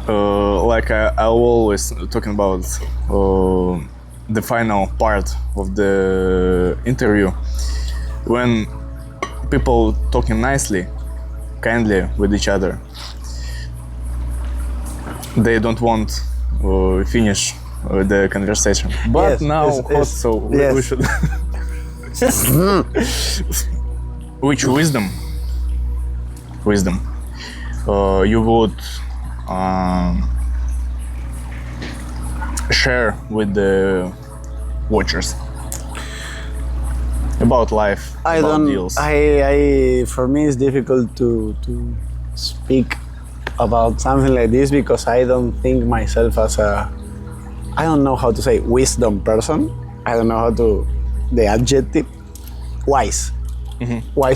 like I always talking about the final part of the interview, when people talking nicely, kindly with each other. they don't want finish the conversation. But Yes, now it's- hot, so we yes. should. Which wisdom you would share with the watchers about life, about deals? For me it's difficult to speak about something like this because I don't think myself as I don't know how to say wisdom person. I don't know how to, the adjective, wise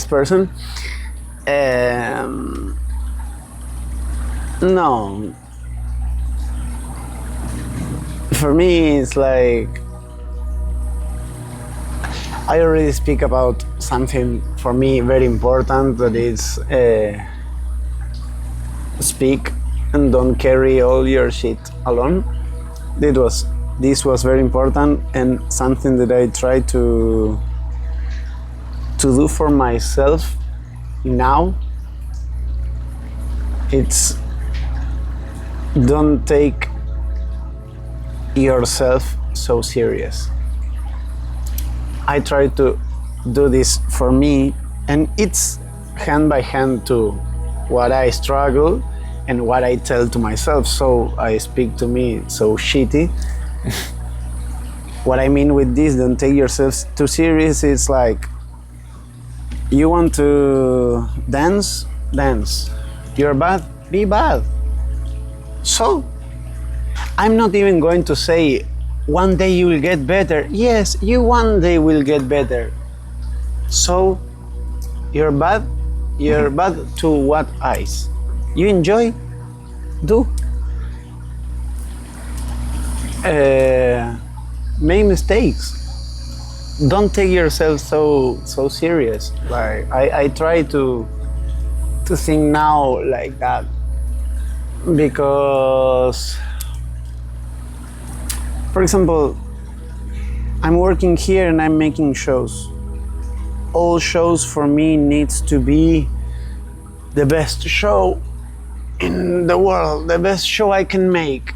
person. No, for me it's like I already speak about something for me very important, that is speak and don't carry all your shit alone. This was very important and something that I try to do for myself now. It's don't take yourself so serious. I try to do this for me, and it's hand by hand to what I struggle and what I tell to myself. So I speak to me so shitty. What I mean with this, don't take yourself too serious. It's like, you want to dance? Dance. You're bad? Be bad. So, I'm not even going to say, one day you will get better. Yes, you one day will get better. So, you're bad? You're bad to what eyes? You enjoy? Do. Make mistakes. Don't take yourself so serious. Like I try to think now like that, because, for example, I'm working here and I'm making shows. All shows for me needs to be the best show in the world, the best show I can make.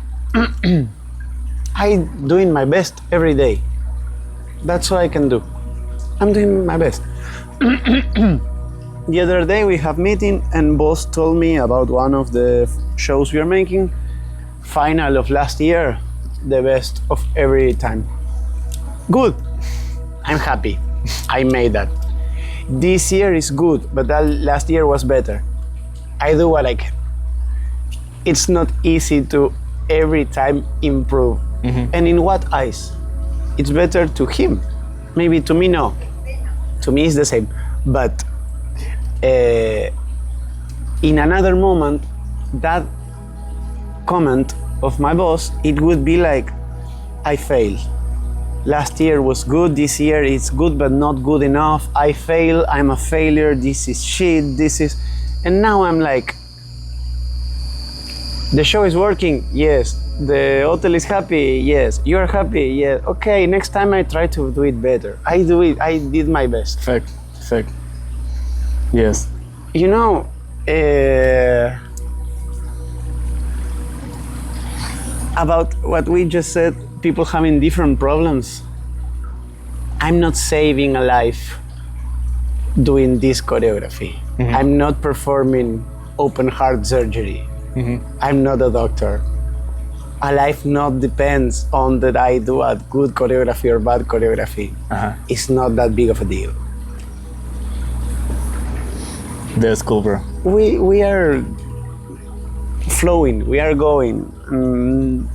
I'm doing my best every day. That's what I can do. I'm doing my best. The other day we have meeting and boss told me about one of the shows we are making. Final of last year, the best of every time. Good. I'm happy. I made that. This year is good, but that last year was better. I do what I can. It's not easy to every time improve. And in what eyes? It's better to him. Maybe to me, no. To me, it's the same. But in another moment, that comment of my boss, it would be like, I failed. Last year was good, this year it's good, but not good enough. I fail, I'm a failure, this is shit, this is... And now I'm like, the show is working, yes. The hotel is happy, yes. You are happy, yes. Okay, next time I try to do it better. I did my best. Fact. Yes. You know, about what we just said, people having different problems. I'm not saving a life doing this choreography. I'm not performing open heart surgery. I'm not a doctor. A life not depends on that I do a good choreography or bad choreography. It's not that big of a deal. That's cool, bro. We are flowing. We are going.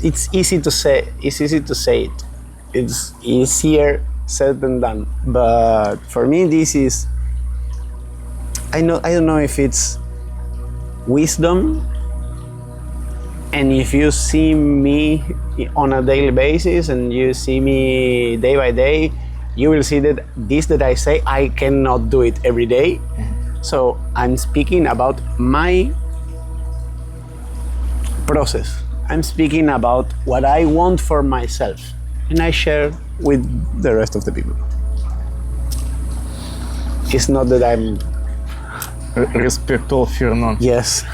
It's easy to say. It's easy to say it. It's easier said than done. But for me, this is. I don't know if it's wisdom. And if you see me on a daily basis and you see me day by day, you will see that this that I say, I cannot do it every day. So I'm speaking about my process. I'm speaking about what I want for myself. And I share with the rest of the people. It's not that I'm... Respect all, fear none. Yes.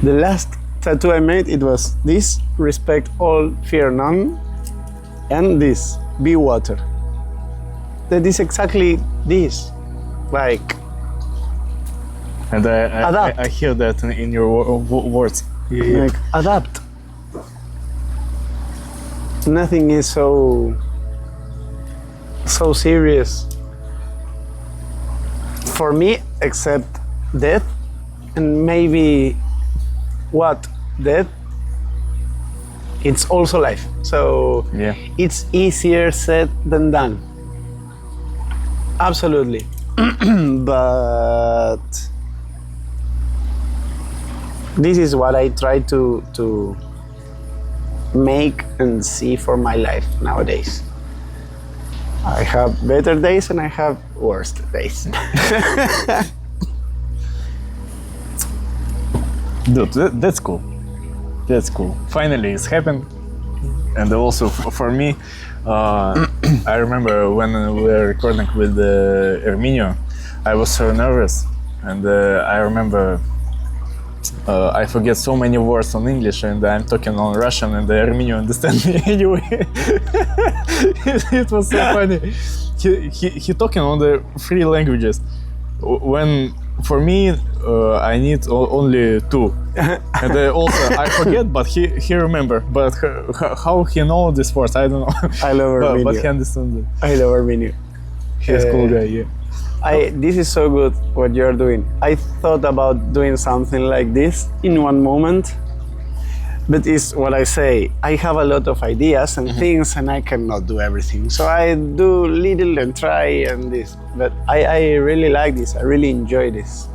The last tattoo I made, it was this: respect all, fear none, and this: be water. That is exactly this, like. And Adapt. I hear that in your words. Yeah. Like adapt. Nothing is so serious for me except death, and maybe what death. It's also life. So Yeah. it's easier said than done. Absolutely. But this is what I try to make and see for my life nowadays. I have better days and I have worse days. Dude, that's cool. That's cool. Finally, it's happened. And also for me, I remember when we were recording with Erminio, I was so nervous. And I remember I forget so many words on English, and I'm talking on Russian, and Erminio understands me anyway. It was so funny. He talking on the 3 languages. When for me, I need only 2. And also I forget, but he remember. But how he know this words, I don't know. I love Erminio. But he understands it. I love Erminio. He's a cool guy, yeah. This is so good what you're doing. I thought about doing something like this in one moment, but it's what I say. I have a lot of ideas and things, and I cannot do everything. So I do little and try and this. But I really like this. I really enjoy this.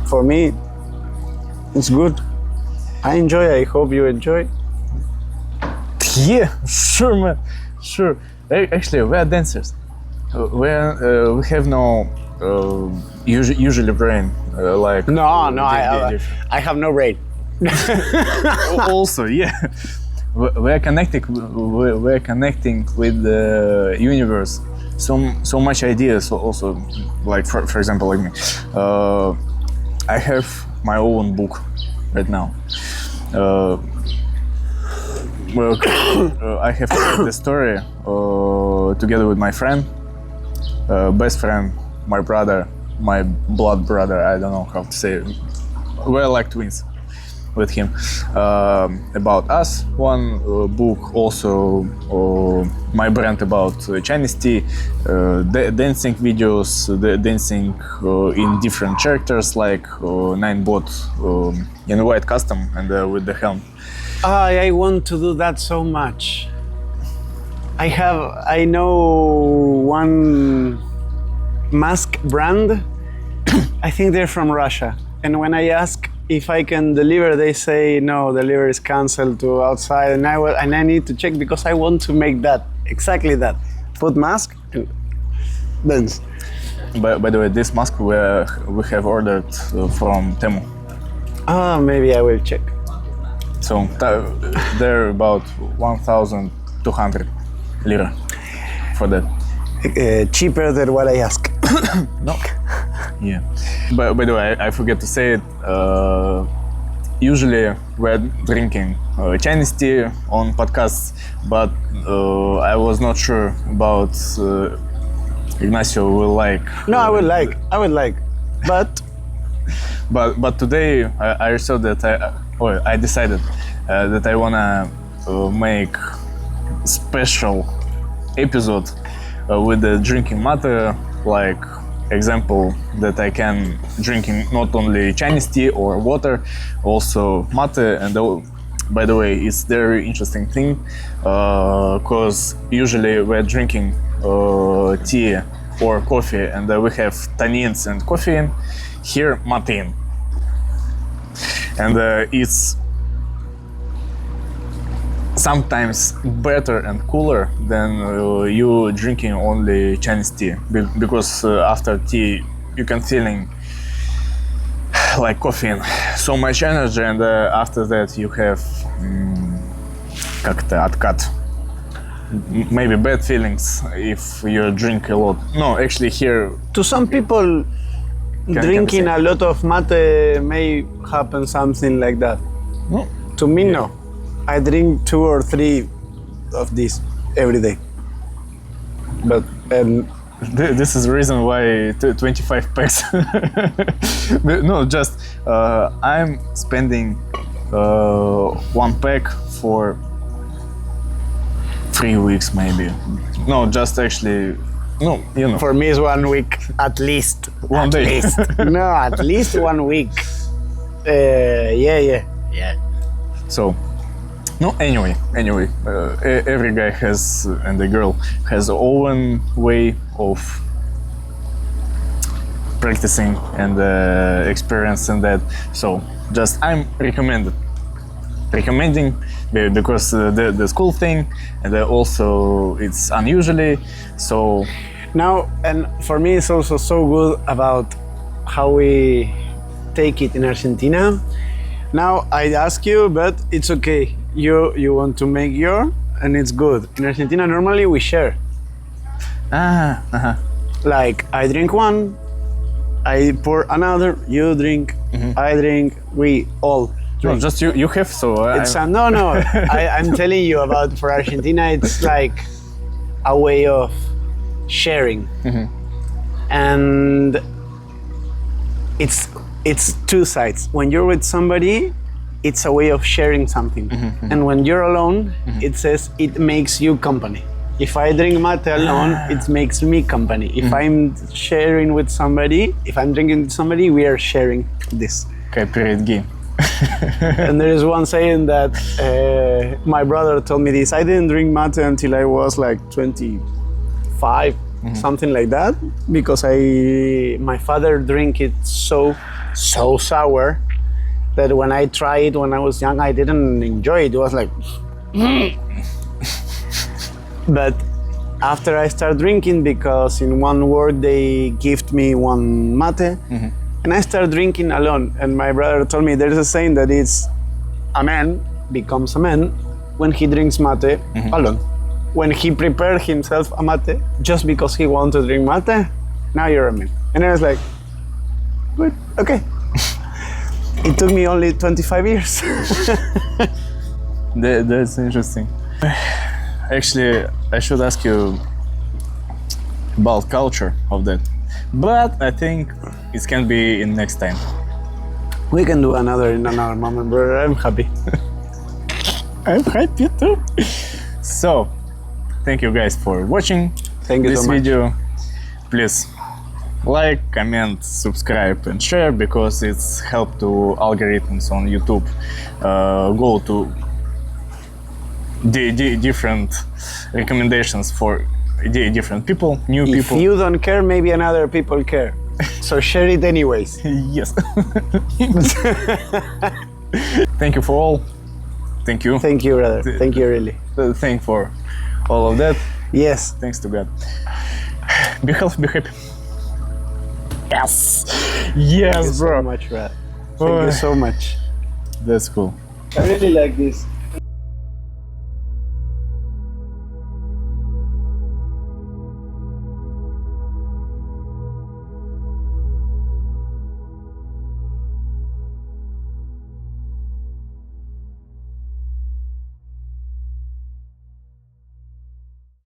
For me, it's good. I enjoy. I hope you enjoy. Yeah, sure, man. Sure. Actually, we are dancers. We have no usually brain like. No, I have no brain. Also, yeah, we are connecting. We are connecting with the universe. So much ideas. Also, like for example, like me, I have my own book right now. Well, I have the story together with my friend. Best friend, my brother, my blood brother, I don't know how to say it. We're like twins with him. About us, one book, also my brand about Chinese tea, dancing videos, dancing in different characters like 9bot in white custom and with the helm. I want to do that so much. I know one mask brand. I think they're from Russia. And when I ask if I can deliver, they say no, delivery is canceled to outside. And I need to check because I want to make that, exactly that. Put mask and dance. By the way, this mask we have ordered from Temu. Maybe I will check. So they're about 1,200 lira for that. Cheaper than what I ask. No. Yeah. But by the way, I forget to say it. Usually we're drinking Chinese tea on podcasts, but I was not sure about Ignacio will like. No, I would like, but. But today I saw that I decided that I wanna make special episode with the drinking matter, like example that I can drinking not only Chinese tea or water, also mate. And by the way, it's very interesting thing because usually we're drinking tea or coffee and we have tannins and caffeine. Here, mate. And it's sometimes better and cooler than you drinking only Chinese tea, because after tea you can feeling like caffeine, so much energy, and after that you have как-то откат. Maybe bad feelings if you drink a lot. No, actually here. To some people, drinking a lot of mate may happen something like that. No. To me, no. I drink 2 or 3 of these every day. But This is the reason why 25 packs. No, just I'm spending 1 pack for 3 weeks maybe. No, just actually, no, you know. for me, it's 1 week at least. One At day. least. No, at least 1 week. Yeah. So, no, anyway, every guy has, and the girl has their own way of practicing and experiencing that. So, just I'm recommending because the school thing, and also it's unusually. So, Now, and for me, it's also so good about how we take it in Argentina. Now, I ask you, but it's okay. You want to make your, and it's good. In Argentina, normally we share. Like, I drink one, I pour another, you drink, I drink, we all no, drink. just you have. So It's no. I'm telling you about, for Argentina, it's like a way of sharing, and it's 2 sides. When you're with somebody, it's a way of sharing something, and when you're alone, it says it makes you company. If I drink mate alone, it makes me company. If I'm sharing with somebody, if I'm drinking with somebody, we are sharing this. cooperate game. And there is one saying that my brother told me this. I didn't drink mate until I was like 25, something like that, because my father drank it so sour that when I tried it when I was young, I didn't enjoy it. It was like, but after I started drinking, because in one work they gift me one mate, and I started drinking alone. And my brother told me there's a saying that it's a man becomes a man when he drinks mate alone. When he prepared himself a mate just because he wanted to drink mate, now you're a man. And I was like, good, okay. It took me only 25 years. That's interesting. Actually, I should ask you about culture of that, but I think it can be in next time. We can do another in another moment, brother. I'm happy. I'm happy too. So, thank you guys for watching Thank you this so much. video. Please like, comment, subscribe, and share, because it's help to algorithms on YouTube go to the different recommendations for the different people, new If people. you don't care, maybe another people care. So share it anyways. Yes. Thank you for all. Thank you. Thank you, brother. Thank you, really. Thank for all of that. Yes. Thanks to God. Be healthy, be happy. Yes. Yes, Thank you bro. so much, brother. Thank you so much. That's cool. I really like this.